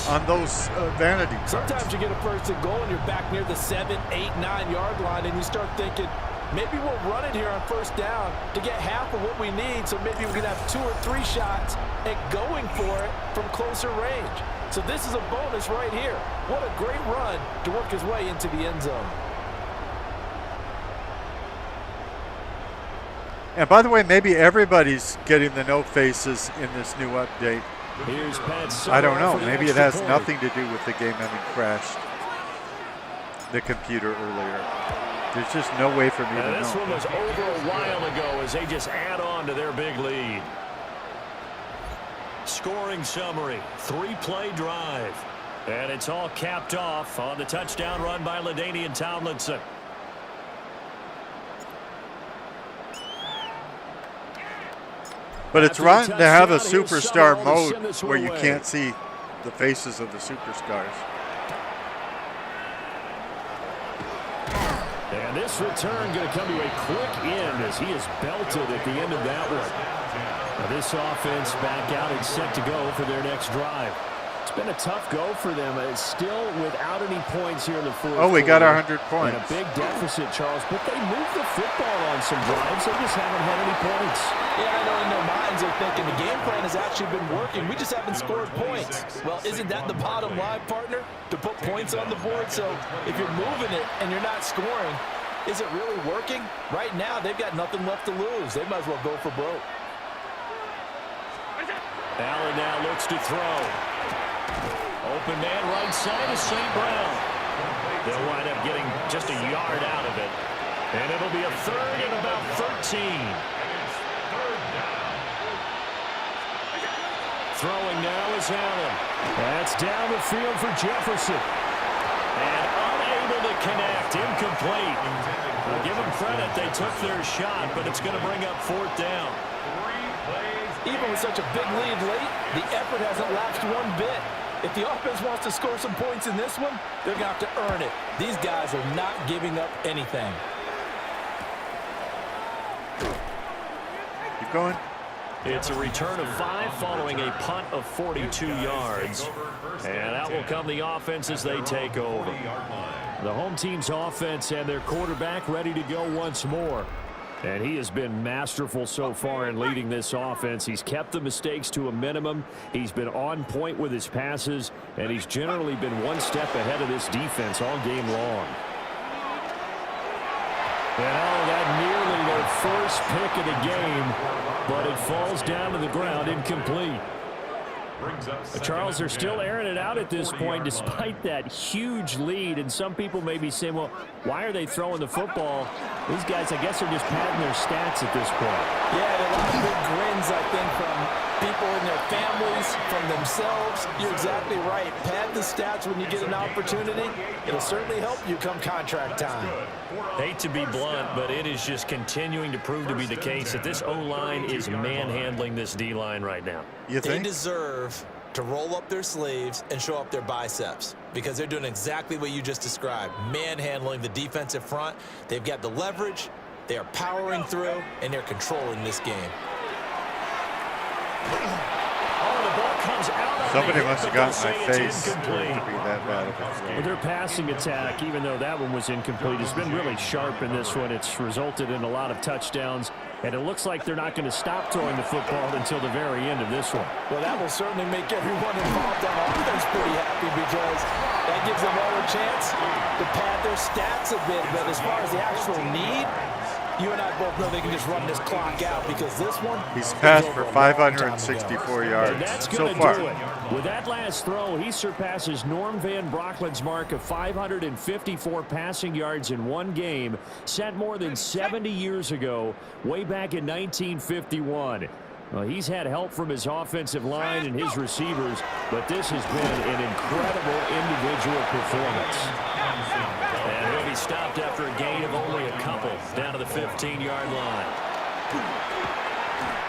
Speaker 2: on those vanity cards.
Speaker 4: Sometimes you get a first and goal and you're back near the 7, 8, 9-yard line and you start thinking, maybe we'll run it here on first down to get half of what we need, so maybe we can have 2 or 3 shots at going for it from closer range. So this is a bonus right here. What a great run to work his way into the end zone.
Speaker 2: And by the way, maybe everybody's getting the no faces in this new update.
Speaker 3: Here's Pat
Speaker 2: I don't know.
Speaker 3: for the
Speaker 2: Maybe it
Speaker 3: extra
Speaker 2: has
Speaker 3: point.
Speaker 2: nothing to do with the game having crashed the computer earlier. There's just no way for me to
Speaker 3: This
Speaker 2: know.
Speaker 3: one was over a while ago as they just add on to their big lead. Scoring summary, 3-play drive. And it's all capped off on the touchdown run by LaDainian Tomlinson.
Speaker 2: But it's
Speaker 3: After the
Speaker 2: rotten to have a
Speaker 3: touchdown, here's
Speaker 2: superstar
Speaker 3: Summerall to
Speaker 2: mode
Speaker 3: send this
Speaker 2: where you
Speaker 3: away.
Speaker 2: can't see the faces of the superstars.
Speaker 3: And this return going to come to a quick end as he is belted at the end of that one. Now this offense back out and set to go for their next drive. It's been a tough go for them. It's still without any points here in the fourth.
Speaker 2: Oh, we got our
Speaker 3: quarter.
Speaker 2: 100 points.
Speaker 3: And a big deficit, Charles, but they moved the football on some drives. They just haven't had any points.
Speaker 4: Yeah, I know in their minds they're thinking the game plan has actually been working. We just haven't scored points. Well, isn't that the bottom line, partner? To put points on the board? So if you're moving it and you're not scoring, is it really working? Right now, they've got nothing left to lose. They might as well go for broke.
Speaker 3: Allen now looks to throw. Open man right side is St. Brown. They'll wind up getting just a yard out of it. And it'll be a third and about 13. Throwing now is Allen. That's down the field for Jefferson. And unable to connect. Incomplete. Well, give them credit. They took their shot, but it's going to bring up fourth down.
Speaker 4: Even with such a big lead late, the effort hasn't lapsed one bit. If the offense wants to score some points in this one, they're going to have to earn it. These guys are not giving up anything.
Speaker 2: Keep going.
Speaker 3: It's a return of 5 following a punt of 42 yards. And that will come the offense as they take over. The home team's offense and their quarterback ready to go once more. And he has been masterful so far in leading this offense. He's kept the mistakes to a minimum. He's been on point with his passes. And he's generally been one step ahead of this defense all game long. And that nearly their first pick of the game. But it falls down to the ground incomplete. Charles, they're still airing it out at this point despite that huge lead. And some people may be saying, well, why are they throwing the football? These guys, I guess, are just padding their stats at this point.
Speaker 4: Yeah, there are a lot of big grins, I think, from people in their families, from themselves. You're exactly right. Pad the stats when you get an opportunity. It'll certainly help you come contract time.
Speaker 3: Hate to be blunt, but it is just continuing to prove to be the case that this O-line is manhandling this D-line right now.
Speaker 2: You
Speaker 4: They
Speaker 2: think?
Speaker 4: deserve to roll up their sleeves and show up their biceps because they're doing exactly what you just described, manhandling the defensive front. They've got the leverage, they are powering through, and they're controlling this game.
Speaker 2: Somebody must have gotten my face for it to be that bad of a throw.
Speaker 3: Their passing attack, even though that one was incomplete, has been really sharp in this one. It's resulted in a lot of touchdowns, and it looks like they're not going to stop throwing the football until the very end of this one.
Speaker 4: Well, that will certainly make everyone involved on offense pretty happy because that gives them all a chance to pad their stats a bit. But as far as the actual need, you and I both know they can just run this clock out because this one
Speaker 2: He's passed for 564 yards
Speaker 3: And that's
Speaker 2: so
Speaker 3: going to
Speaker 2: far.
Speaker 3: do it. With that last throw, he surpasses Norm Van Brocklin's mark of 554 passing yards in one game, set more than 70 years ago, way back in 1951. Well, he's had help from his offensive line and his receivers, but this has been an incredible individual performance. And he'll be stopped after a gain of only a couple, down to the 15-yard line.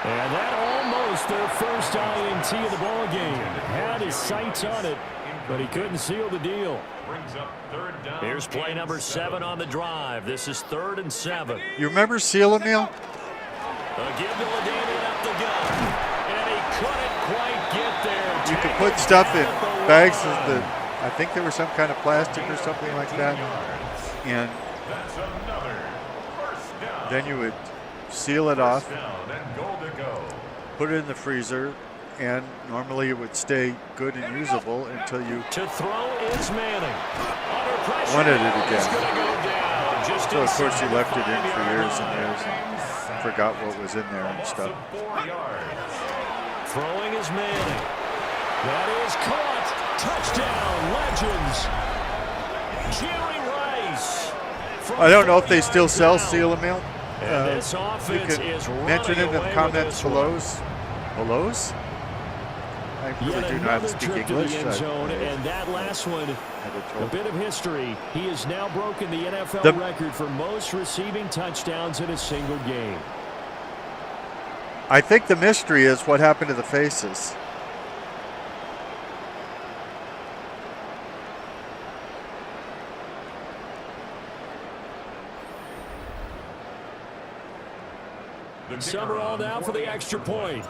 Speaker 3: And that almost their first INT of the ball game. Had his sights on it, but he couldn't seal the deal. Here's play number 7 on the drive. This is 3rd and 7.
Speaker 2: You remember Seal Meal?
Speaker 3: A give to Ladainian up the gut. And he couldn't quite get there.
Speaker 2: You could put stuff in bags of the, I think there was some kind of plastic or something like that. And then you would seal it off, put it in the freezer, and normally it would stay good and usable until you
Speaker 3: to throw is Manning. Under pressure.
Speaker 2: wanted it again. So of course you left it in for years and years and forgot what was in there and stuff.
Speaker 3: Throwing is Manning. That is caught. Touchdown, Legends. Jerry Rice.
Speaker 2: I don't know if they still sell Seal Meal.
Speaker 3: This
Speaker 2: You
Speaker 3: offense
Speaker 2: can
Speaker 3: is
Speaker 2: mention it in the
Speaker 3: running away
Speaker 2: comments
Speaker 3: with
Speaker 2: below.
Speaker 3: this
Speaker 2: Belows? I
Speaker 3: one.
Speaker 2: really
Speaker 3: Yet
Speaker 2: do not
Speaker 3: another
Speaker 2: speak
Speaker 3: trip
Speaker 2: English.
Speaker 3: to the end zone, and that last one, a
Speaker 2: told.
Speaker 3: bit of history. He has now broken the NFL
Speaker 2: The-
Speaker 3: record for most receiving touchdowns in a single game.
Speaker 2: I think the mystery is what happened to the faces.
Speaker 3: Summerall now for the extra point.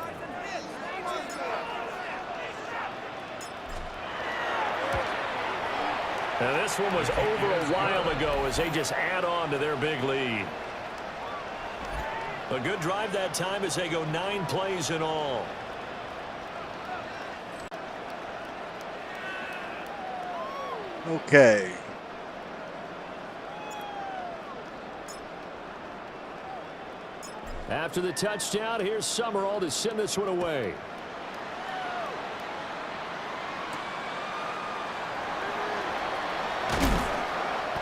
Speaker 3: And this one was over a while ago as they just add on to their big lead. A good drive that time as they go 9 plays in all.
Speaker 2: Okay.
Speaker 3: After the touchdown, here's Summerall to send this one away.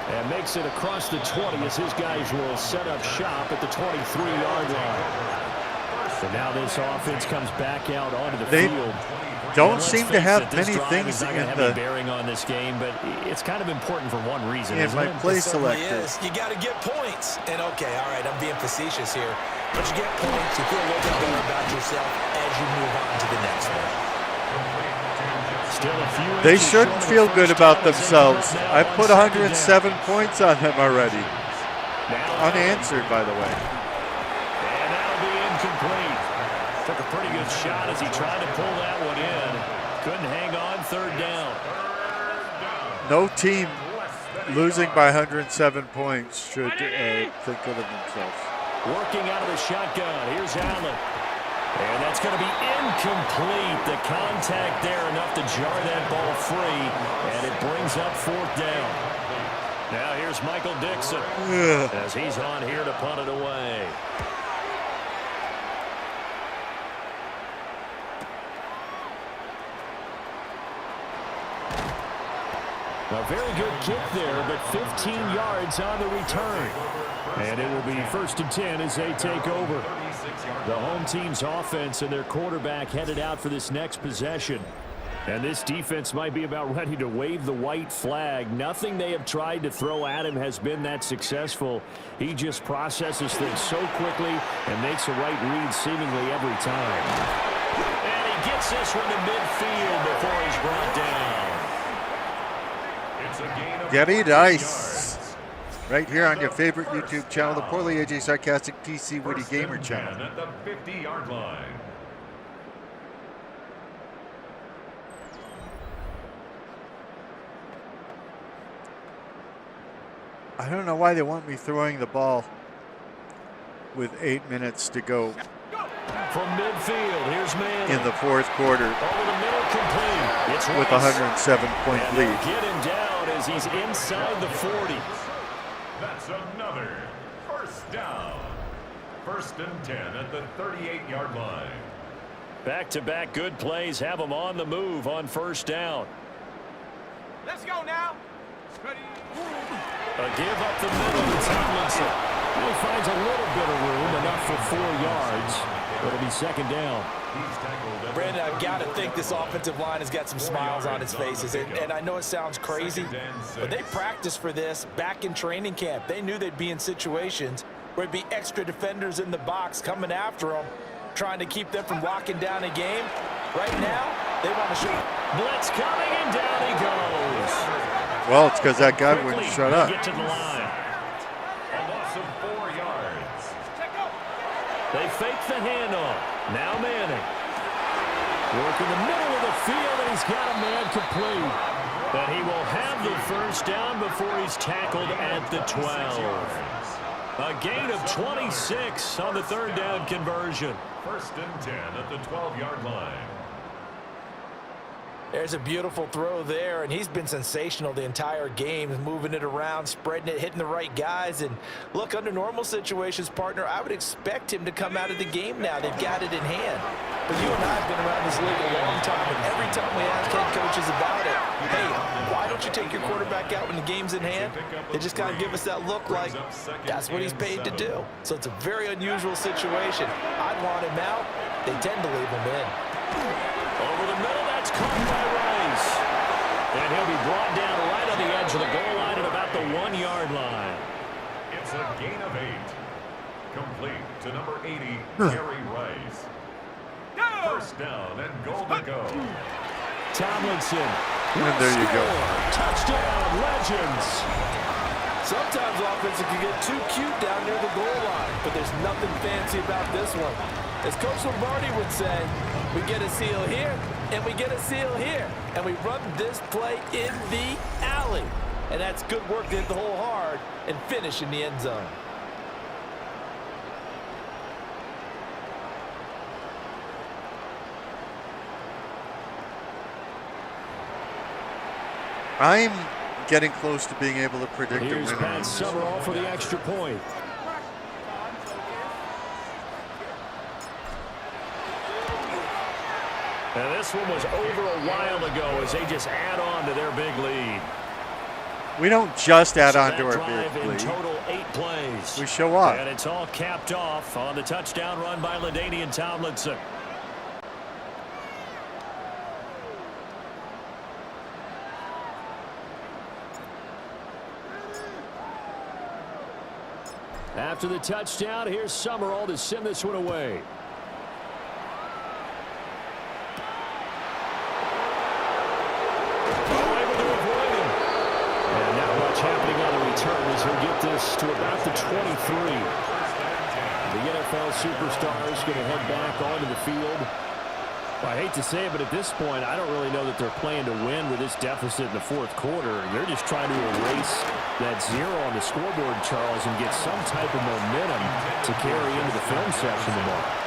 Speaker 3: And makes it across the 20 as his guys will set up shop at the 23-yard line. So now this offense comes back out onto the field.
Speaker 2: Don't seem to have many things in the
Speaker 3: bearing on this game, but it's kind of important for one reason.
Speaker 2: in my play selector.
Speaker 4: Yes, you got to get points. And okay, all right, I'm being facetious here, but you get points, you feel a little bit better about yourself as you move on to the next one.
Speaker 3: Still a few
Speaker 2: They
Speaker 3: inches
Speaker 2: shouldn't
Speaker 3: short of
Speaker 2: feel
Speaker 3: the
Speaker 2: good
Speaker 3: first
Speaker 2: about
Speaker 3: down as they
Speaker 2: themselves.
Speaker 3: come up now
Speaker 2: I
Speaker 3: on
Speaker 2: put
Speaker 3: 2nd
Speaker 2: 107
Speaker 3: down.
Speaker 2: points on them already.
Speaker 3: Now
Speaker 2: Unanswered, by the way.
Speaker 3: And that'll be incomplete. Took a pretty good shot as he tried to pull that one in. Couldn't hang on, 3rd down.
Speaker 2: No team losing by 107 points should think good of themselves.
Speaker 3: Working out of the shotgun. Here's Allen. And that's going to be incomplete. The contact there enough to jar that ball free. And it brings up 4th down. Now here's Michael Dixon as he's on here to punt it away. A very good kick there, but 15 yards on the return. And it will be 1st and 10 as they take over. The home team's offense and their quarterback headed out for this next possession. And this defense might be about ready to wave the white flag. Nothing they have tried to throw at him has been that successful. He just processes things so quickly and makes the right read seemingly every time. And he gets this one to midfield before he's brought down.
Speaker 2: Getty Dice. Right here on your favorite YouTube channel, the Poorly AJ Sarcastic PC Witty Gamer channel.
Speaker 5: At the 50-yard line.
Speaker 2: I don't know why they want me throwing the ball with 8 minutes to go
Speaker 3: From midfield, here's Manning.
Speaker 2: in the 4th quarter
Speaker 3: Over the middle, complete. It's
Speaker 2: with a
Speaker 3: Rice.
Speaker 2: 107-point
Speaker 3: And
Speaker 2: lead.
Speaker 3: they'll get him down as he's inside the 40.
Speaker 5: That's another 1st down. 1st and 10 at the 38-yard line.
Speaker 3: Back-to-back good plays have him on the move on 1st down.
Speaker 7: Let's go now. Ready.
Speaker 3: A give up the middle to Tomlinson. He finds a little bit of room, enough for 4 yards. It'll be 2nd down.
Speaker 4: Brandon, I've got to think this offensive line has got some smiles on its faces. And I know it sounds crazy, but they practiced for this back in training camp. They knew they'd be in situations where it'd be extra defenders in the box coming after them. trying to keep them from locking down a game. Right now, they want to shoot.
Speaker 3: Blitz coming, and down he goes.
Speaker 2: Well, it's because that guy wouldn't shut up.
Speaker 3: Get to the line.
Speaker 5: A loss of 4 yards.
Speaker 3: They fake the handoff. Now Manning. Work in the middle of the field, and he's got a man complete. But he will have the first down before he's tackled at the 12. A gain of 26 on the third down conversion.
Speaker 5: 1st and 10 at the 12-yard line.
Speaker 4: There's a beautiful throw there, and he's been sensational the entire game, moving it around, spreading it, hitting the right guys. And look, under normal situations, partner, I would expect him to come out of the game now. They've got it in hand. But you and I have been around this league a long time, and every time we ask head coaches about it, hey, why don't you take your quarterback out when the game's in hand? They just kind of give us that look like that's what he's paid to do. So it's a very unusual situation. I'd want him out. They tend to leave him in.
Speaker 3: Over the middle, that's caught by Rice. And he'll be brought down right on the edge of the goal line at about the 1-yard line.
Speaker 5: It's a gain of 8. Complete to number 80, Jerry Rice. 1st down and goal to go.
Speaker 3: Tomlinson.
Speaker 2: And there you go.
Speaker 3: Touchdown, Legends.
Speaker 4: Sometimes offenses can get too cute down near the goal line, but there's nothing fancy about this one. As Coach Lombardi would say, we get a seal here, and we get a seal here, and we run this play in the alley. And that's good work to hit the hole hard and finish in the end zone.
Speaker 2: I'm getting close to being able to predict a
Speaker 3: Here's
Speaker 2: winner.
Speaker 3: Pat Summerall for the extra point. And this one was over a while ago as they just add on to their big lead.
Speaker 2: We don't just add on to our
Speaker 3: Drive
Speaker 2: big
Speaker 3: in
Speaker 2: lead.
Speaker 3: total 8 plays.
Speaker 2: We show up.
Speaker 3: And it's all capped off on the touchdown run by LaDainian Tomlinson. After the touchdown, here's Summerall to send this one away. Happening on the return as he'll get this to about the 23. The NFL superstar is going to head back onto the field. Well, I hate to say it, but at this point, I don't really know that they're playing to win with this deficit in the 4th quarter. They're just trying to erase that 0 on the scoreboard, Charles, and get some type of momentum to carry into the film section tomorrow.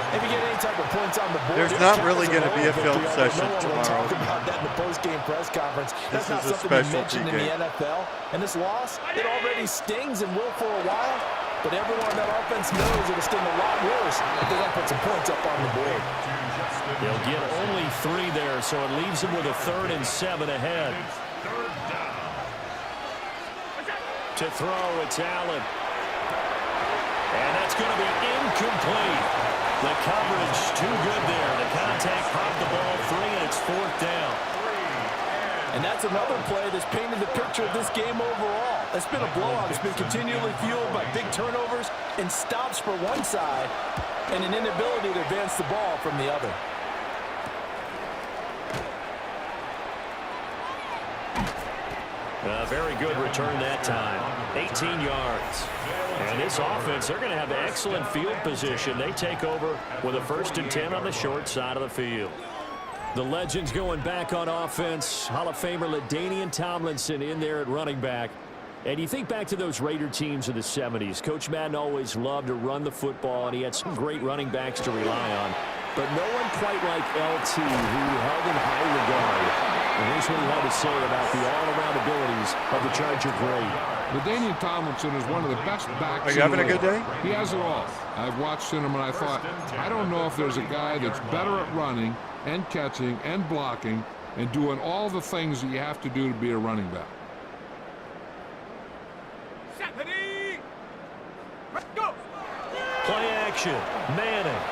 Speaker 4: If you get any type of points on the board,
Speaker 2: There's not really going to be a film session tomorrow.
Speaker 4: Talk about that in the post-game press conference. That's
Speaker 2: This
Speaker 4: not
Speaker 2: is a
Speaker 4: something you
Speaker 2: specialty
Speaker 4: mentioned in
Speaker 2: game.
Speaker 4: the NFL. And this loss, it already stings and will for a while. But everyone on that offense knows it'll sting a lot worse if they don't put some points up on the board.
Speaker 3: They'll get only 3 there, so it leaves them with a 3rd and 7 ahead. To throw, it's Allen. And that's going to be incomplete. The coverage too good there. The contact popped the ball free, and it's 4th down.
Speaker 4: And that's another play that's painted the picture of this game overall. It's been a blowout. It's been continually fueled by big turnovers and stops for one side and an inability to advance the ball from the other.
Speaker 3: A very good return that time. 18 yards. And this offense, they're going to have excellent field position. They take over with a 1st and 10 on the short side of the field. The Legends going back on offense. Hall of Famer LaDainian Tomlinson in there at running back. And you think back to those Raider teams of the 70s. Coach Madden always loved to run the football, and he had some great running backs to rely on. But no one quite like LT, who held in high regard. And here's what he had to say about the all-around abilities of the Charger great.
Speaker 1: LaDainian Tomlinson is one of the best backs.
Speaker 2: Are you having a good day?
Speaker 1: He has it all. I've watched him and I thought, I don't know if there's a guy that's better at running and catching and blocking and doing all the things that you have to do to be a running back.
Speaker 3: Play action. Manning.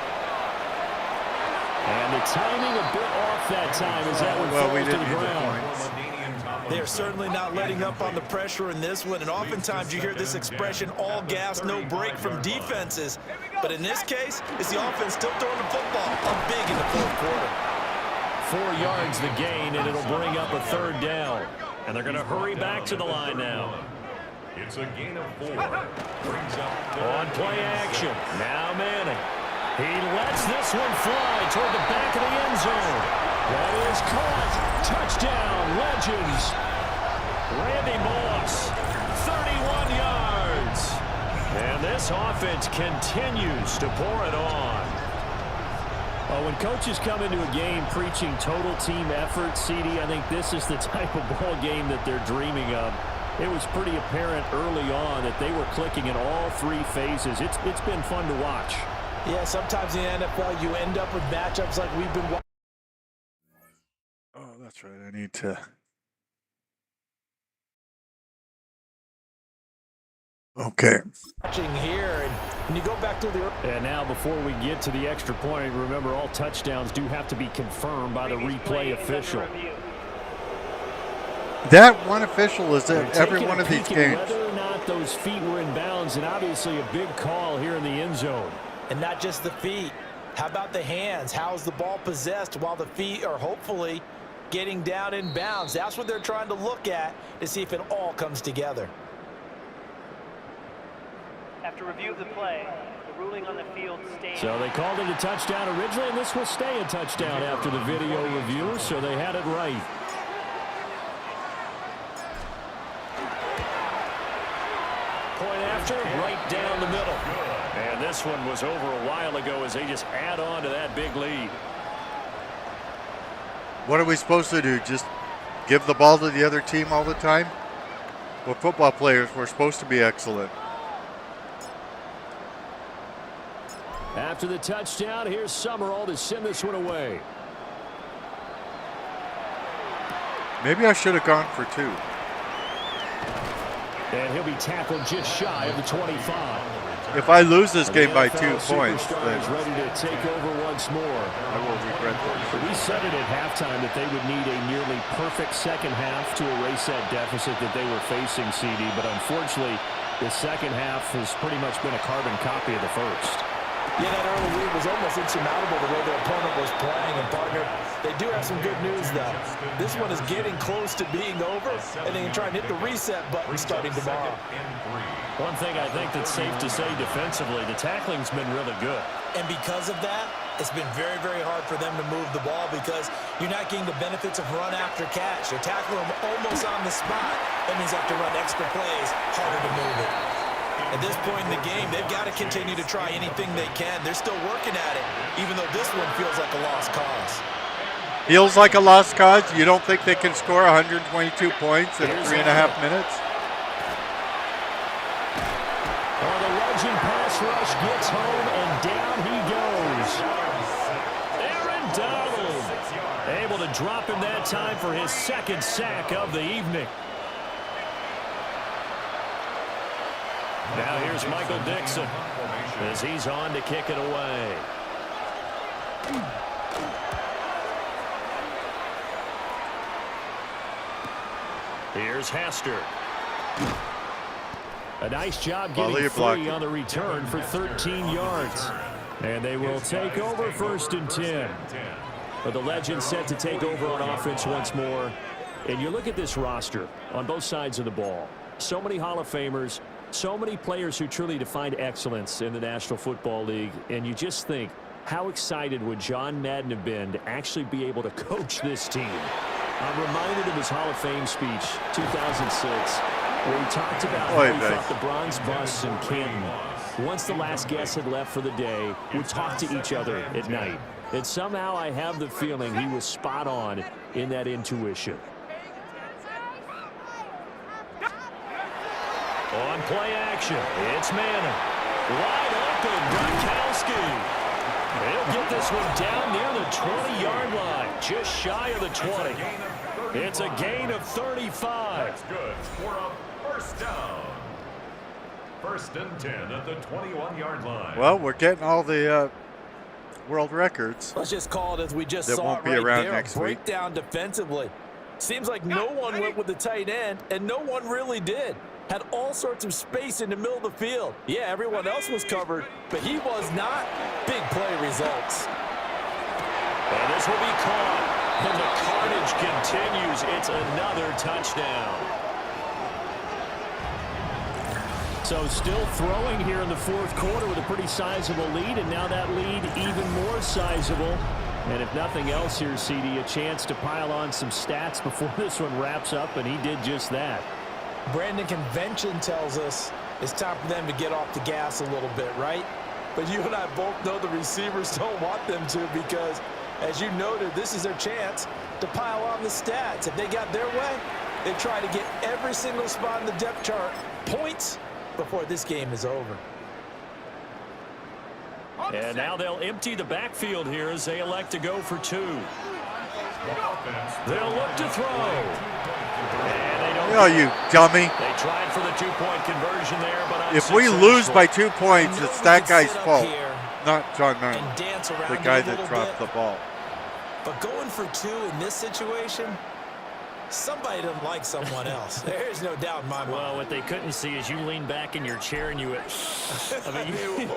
Speaker 3: And the timing a bit off that time as that one falls to the ground.
Speaker 4: They are certainly not letting up on the pressure in this one, and oftentimes you hear this expression, all gas, no break from defenses. But in this case, it's the offense still throwing the football up big in the fourth quarter.
Speaker 3: 4 yards the gain, and it'll bring up a third down. And they're going to hurry back to the line now.
Speaker 5: It's a gain of 4. Brings up
Speaker 3: On play action. Now Manning. He lets this one fly toward the back of the end zone. That is caught. Touchdown, Legends. Randy Moss, 31 yards. And this offense continues to pour it on. When coaches come into a game preaching total team effort, CD, I think this is the type of ball game that they're dreaming of. It was pretty apparent early on that they were clicking in all 3 phases. It's been fun to watch.
Speaker 4: Yeah, sometimes in the NFL you end up with matchups like we've been watching.
Speaker 2: Oh, that's right. I need to. Okay.
Speaker 4: Watching here, and when you go back to the...
Speaker 3: And now before we get to the extra point, remember all touchdowns do have to be confirmed by the replay official.
Speaker 2: That one official is at every one of these games.
Speaker 3: Whether or not those feet were in bounds, and obviously a big call here in the end zone.
Speaker 4: And not just the feet. How about the hands? How's the ball possessed while the feet are hopefully getting down in bounds? That's what they're trying to look at to see if it all comes together.
Speaker 8: After review of the play, the ruling on the field stands.
Speaker 3: So they called it a touchdown originally, and this will stay a touchdown after the video review, so they had it right. Point after, right down the middle. And this one was over a while ago as they just add on to that big lead.
Speaker 2: What are we supposed to do? Just give the ball to the other team all the time? Well, football players, we're supposed to be excellent.
Speaker 3: After the touchdown, here's Summerall to send this one away.
Speaker 2: Maybe I should have gone for 2.
Speaker 3: And he'll be tackled just shy of the 25.
Speaker 2: If I lose this game by 2 points, then
Speaker 3: ready to take over once more.
Speaker 2: I will regret that.
Speaker 3: We said it at halftime that they would need a nearly perfect second half to erase that deficit that they were facing, CD. But unfortunately, the second half has pretty much been a carbon copy of the first.
Speaker 4: Yeah, that early lead was almost insurmountable the way their opponent was playing. And, partner, they do have some good news, though. This one is getting close to being over, and they can try and hit the reset button starting tomorrow.
Speaker 3: One thing I think that's safe to say defensively, the tackling's been really good.
Speaker 4: And because of that, it's been very, very hard for them to move the ball because you're not getting the benefits of run after catch. You're tackling them almost on the spot. That means they have to run extra plays, harder to move it. At this point in the game, they've got to continue to try anything they can. They're still working at it, even though this one feels like a lost cause.
Speaker 2: Feels like a lost cause? You don't think they can score 122 points in 3.5 minutes?
Speaker 3: Oh, the Legend pass rush gets home, and down he goes. Aaron Donald able to drop him that time for his second sack of the evening. Now here's Michael Dixon as he's on to kick it away. Here's Hester. A nice job getting free on the return for 13 yards. And they will take over 1st and 10. But the Legends set to take over on offense once more. And you look at this roster on both sides of the ball. So many Hall of Famers. So many players who truly defined excellence in the National Football League, and you just think, how excited would John Madden have been to actually be able to coach this team? I'm reminded of his Hall of Fame speech, 2006, where he talked about how he thought the bronze busts in Canton, once the last guest had left for the day, would talk to each other at night. And somehow I have the feeling he was spot on in that intuition. On play action, it's Manning. Wide open, Gronkowski. He'll get this one down near the 20-yard line, just shy of the 20. It's a gain of 35.
Speaker 5: That's good for a first down. 1st and 10 at the 21-yard line.
Speaker 2: Well, we're getting all the world records.
Speaker 4: Let's just call it as we just
Speaker 2: that
Speaker 4: saw
Speaker 2: won't
Speaker 4: it
Speaker 2: be
Speaker 4: right
Speaker 2: around
Speaker 4: there.
Speaker 2: next week.
Speaker 4: Breakdown defensively. Seems like no one went with the tight end, and no one really did. Had all sorts of space in the middle of the field. Yeah, everyone else was covered, but he was not. Big play results.
Speaker 3: And this will be caught. And the carnage continues. It's another touchdown. So still throwing here in the fourth quarter with a pretty sizable lead, and now that lead even more sizable. And if nothing else here, CD, a chance to pile on some stats before this one wraps up, and he did just that.
Speaker 4: Brandon, convention tells us it's time for them to get off the gas a little bit, right? But you and I both know the receivers don't want them to because, as you noted, this is their chance to pile on the stats. If they got their way, they try to get every single spot in the depth chart points before this game is over.
Speaker 3: And now they'll empty the backfield here as they elect to go for two. They'll look to throw. And they don't.
Speaker 2: Oh, you dummy.
Speaker 3: They tried for the two-point conversion there, but
Speaker 2: if we lose by 2 points, it's that guy's fault, not John Madden, the guy that dropped the ball.
Speaker 4: But going for two in this situation, somebody doesn't like someone else. There's no doubt in my mind.
Speaker 3: Well, what they couldn't see is you lean back in your chair and you went, I mean,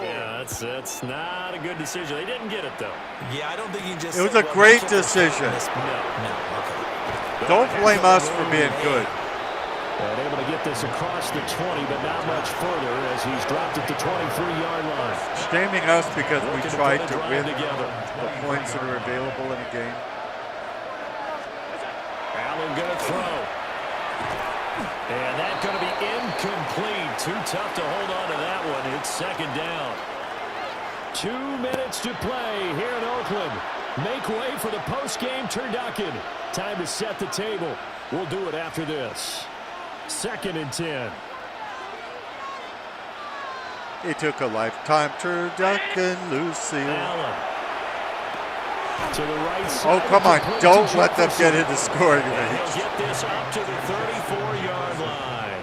Speaker 3: yeah, that's not a good decision. They didn't get it, though.
Speaker 4: Yeah, I don't think you just.
Speaker 2: It was a great decision.
Speaker 4: No, okay.
Speaker 2: Don't blame us for being good.
Speaker 3: And able to get this across the 20, but not much further as he's dropped at the 23-yard line.
Speaker 2: Shaming us because we tried to win the points that are available in a game.
Speaker 3: Allen going to throw. And that's going to be incomplete. Too tough to hold on to that one. It's second down. 2 minutes to play here in Oakland. Make way for the post-game turducken. Time to set the table. We'll do it after this. 2nd and 10.
Speaker 2: It took a lifetime turducken, Lucy.
Speaker 3: Allen. To the right side.
Speaker 2: Oh, come on. Don't let them get into scoring range.
Speaker 3: Get this up to the 34-yard line.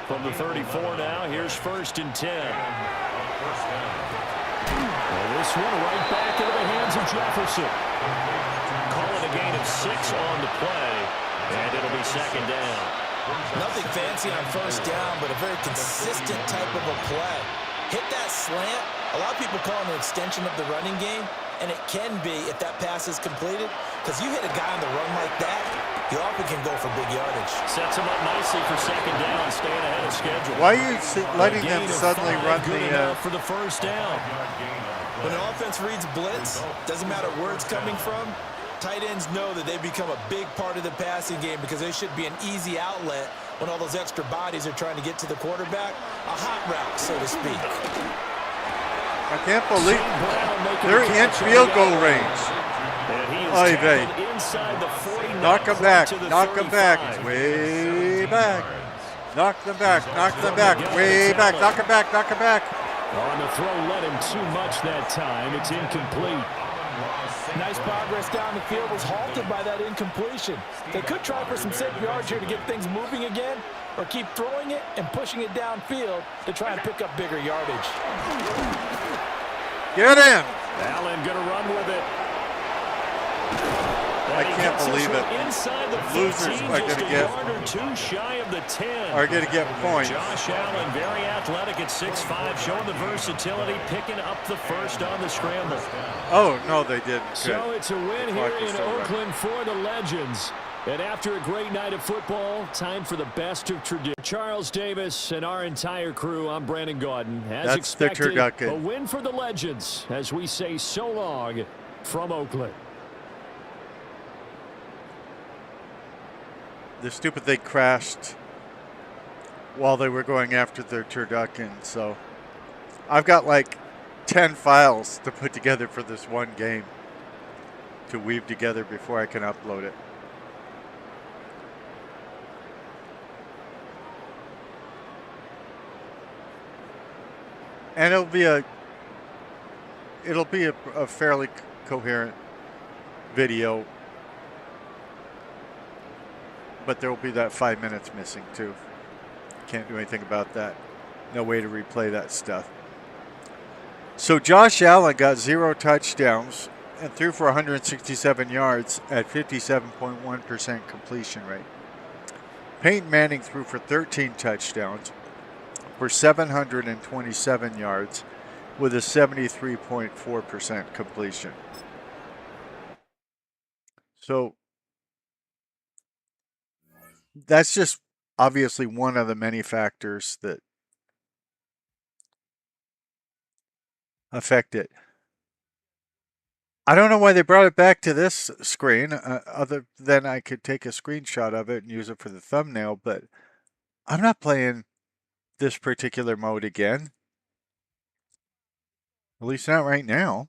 Speaker 3: From the 34 now, here's 1st and 10. And this one right back into the hands of Jefferson. Calling a gain of 6 on the play. And it'll be second down.
Speaker 4: Nothing fancy on first down, but a very consistent type of a play. Hit that slant. A lot of people call it an extension of the running game, and it can be if that pass is completed, because you hit a guy on the run like that, you often can go for big yardage.
Speaker 3: Sets him up nicely for second down, staying ahead of schedule.
Speaker 2: Why are you letting them suddenly run
Speaker 3: for the first down?
Speaker 4: When an offense reads blitz, doesn't matter where it's coming from, tight ends know that they become a big part of the passing game because they should be an easy outlet when all those extra bodies are trying to get to the quarterback. A hot route, so to speak.
Speaker 2: I can't believe they're in field goal range. Oy vey. Knock them back. Knock them back. Way back. Knock them back. Knock them back. Way back. Knock them back. Knock them back.
Speaker 3: On the throw, let him too much that time. It's incomplete.
Speaker 4: Nice progress down the field was halted by that incompletion. They could try for some safe yards here to get things moving again, or keep throwing it and pushing it downfield to try and pick up bigger yardage.
Speaker 2: Get in.
Speaker 3: Allen going to run with it.
Speaker 2: I can't believe it. Losers are going to get points.
Speaker 3: Josh Allen, very athletic at 6'5", showing the versatility, picking up the first on the scramble.
Speaker 2: Oh, no, they didn't.
Speaker 3: So it's a win here in Oakland for the Legends. And after a great night of football, time for the best of tradition. Charles Davis and our entire crew, I'm Brandon Gaudin. As expected, a win for the Legends as we say so long from Oakland.
Speaker 2: The stupid thing crashed while they were going after their turducken. So I've got like 10 files to put together for this one game to weave together before I can upload it. And it'll be a fairly coherent video. But there will be that 5 minutes missing too. Can't do anything about that. No way to replay that stuff. So Josh Allen got 0 touchdowns, and threw for 167 yards at 57.1% completion rate. Peyton Manning threw for 13 touchdowns for 727 yards with a 73.4% completion. So that's just obviously one of the many factors that affect it. I don't know why they brought it back to this screen, other than I could take a screenshot of it and use it for the thumbnail, but I'm not playing this particular mode again. At least not right now.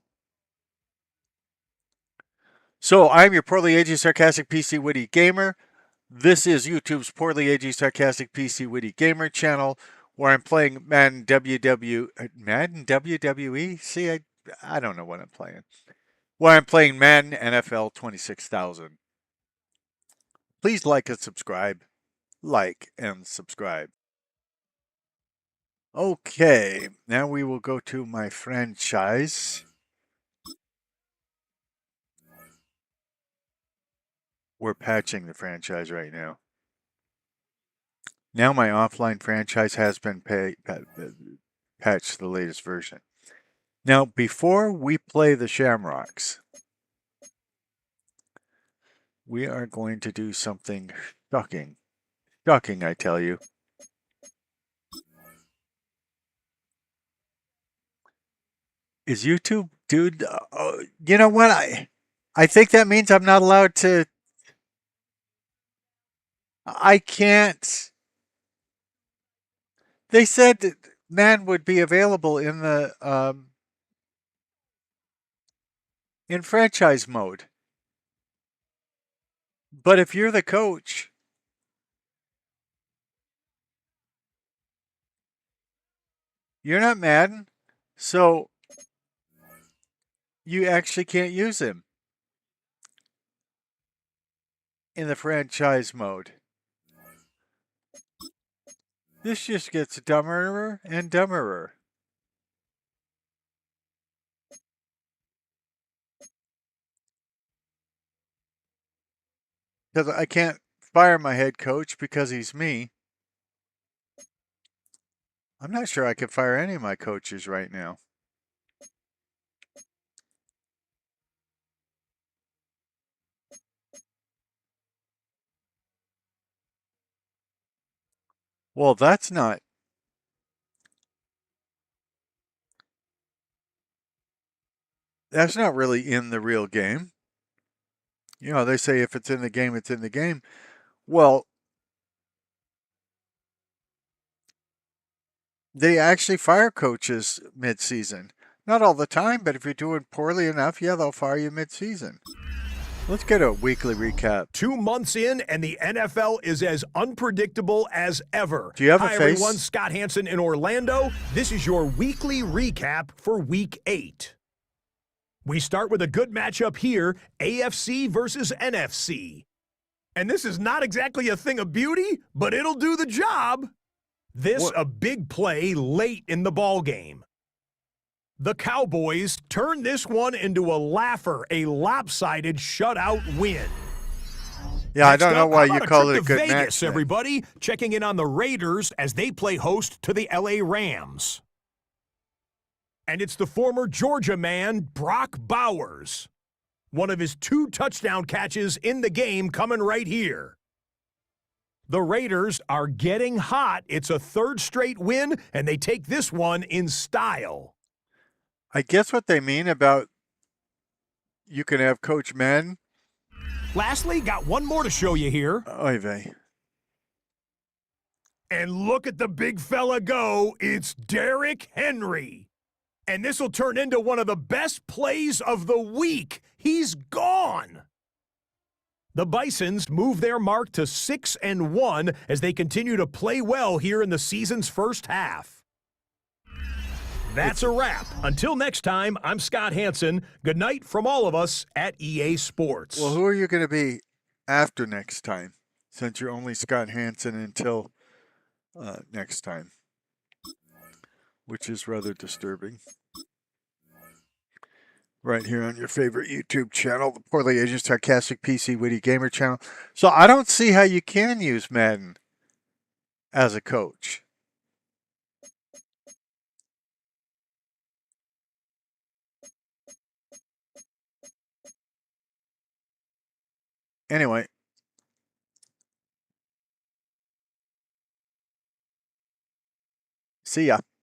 Speaker 2: So I'm your poorly aging, sarcastic, PC, witty gamer. This is YouTube's poorly aging, sarcastic, PC, witty gamer channel, where I'm playing Madden WWE. See, I don't know what I'm playing. Where I'm playing Madden NFL 26,000. Please like and subscribe. Like and subscribe. Okay, now we will go to my franchise. We're patching the franchise right now. Now my offline franchise has been patched to the latest version. Now, before we play the Shamrocks, we are going to do something shocking. Shocking, I tell you. Is YouTube, dude? You know what? I think that means I'm not allowed to. I can't. They said that man would be available in the in franchise mode. But if you're the coach, you're not Madden, so you actually can't use him in the franchise mode. This just gets dumberer and dumberer. Because I can't fire my head coach because he's me. I'm not sure I can fire any of my coaches right now. Well, that's not really in the real game. You know, they say if it's in the game, it's in the game. Well, they actually fire coaches mid-season. Not all the time, but if you're doing poorly enough, yeah, they'll fire you mid-season. Let's get a weekly recap.
Speaker 6: 2 months in, and the NFL is as unpredictable as ever.
Speaker 2: Do you have a
Speaker 6: Hi,
Speaker 2: face?
Speaker 6: everyone. Scott Hansen in Orlando. This is your weekly recap for Week 8. We start with a good matchup here, AFC versus NFC. And this is not exactly a thing of beauty, but it'll do the job. This a big play late in the ballgame. The Cowboys turn this one into a laugher, a lopsided shutout win.
Speaker 2: Yeah,
Speaker 6: Next
Speaker 2: I don't know
Speaker 6: up,
Speaker 2: why
Speaker 6: how
Speaker 2: you
Speaker 6: about
Speaker 2: call
Speaker 6: trip
Speaker 2: it a
Speaker 6: to
Speaker 2: good
Speaker 6: Vegas,
Speaker 2: match.
Speaker 6: everybody, checking in on the Raiders as they play host to the LA Rams. And it's the former Georgia man, Brock Bowers. One of his 2 touchdown catches in the game coming right here. The Raiders are getting hot. It's a 3rd straight win, and they take this one in style.
Speaker 2: I guess what they mean about you can have Coach Madden.
Speaker 6: Lastly, got one more to show you here.
Speaker 2: Oy vey.
Speaker 6: And look at the big fella go. It's Derrick Henry. And this will turn into one of the best plays of the week. He's gone. The Bisons move their mark to 6-1 as they continue to play well here in the season's first half. That's a wrap. Until next time, I'm Scott Hansen. Good night from all of us at EA Sports.
Speaker 2: Well, who are you going to be after next time, since you're only Scott Hansen until next time, which is rather disturbing. right here on your favorite YouTube channel, the Poorly Aged Sarcastic PC Witty Gamer channel. So I don't see how you can use Madden as a coach. Anyway. See ya.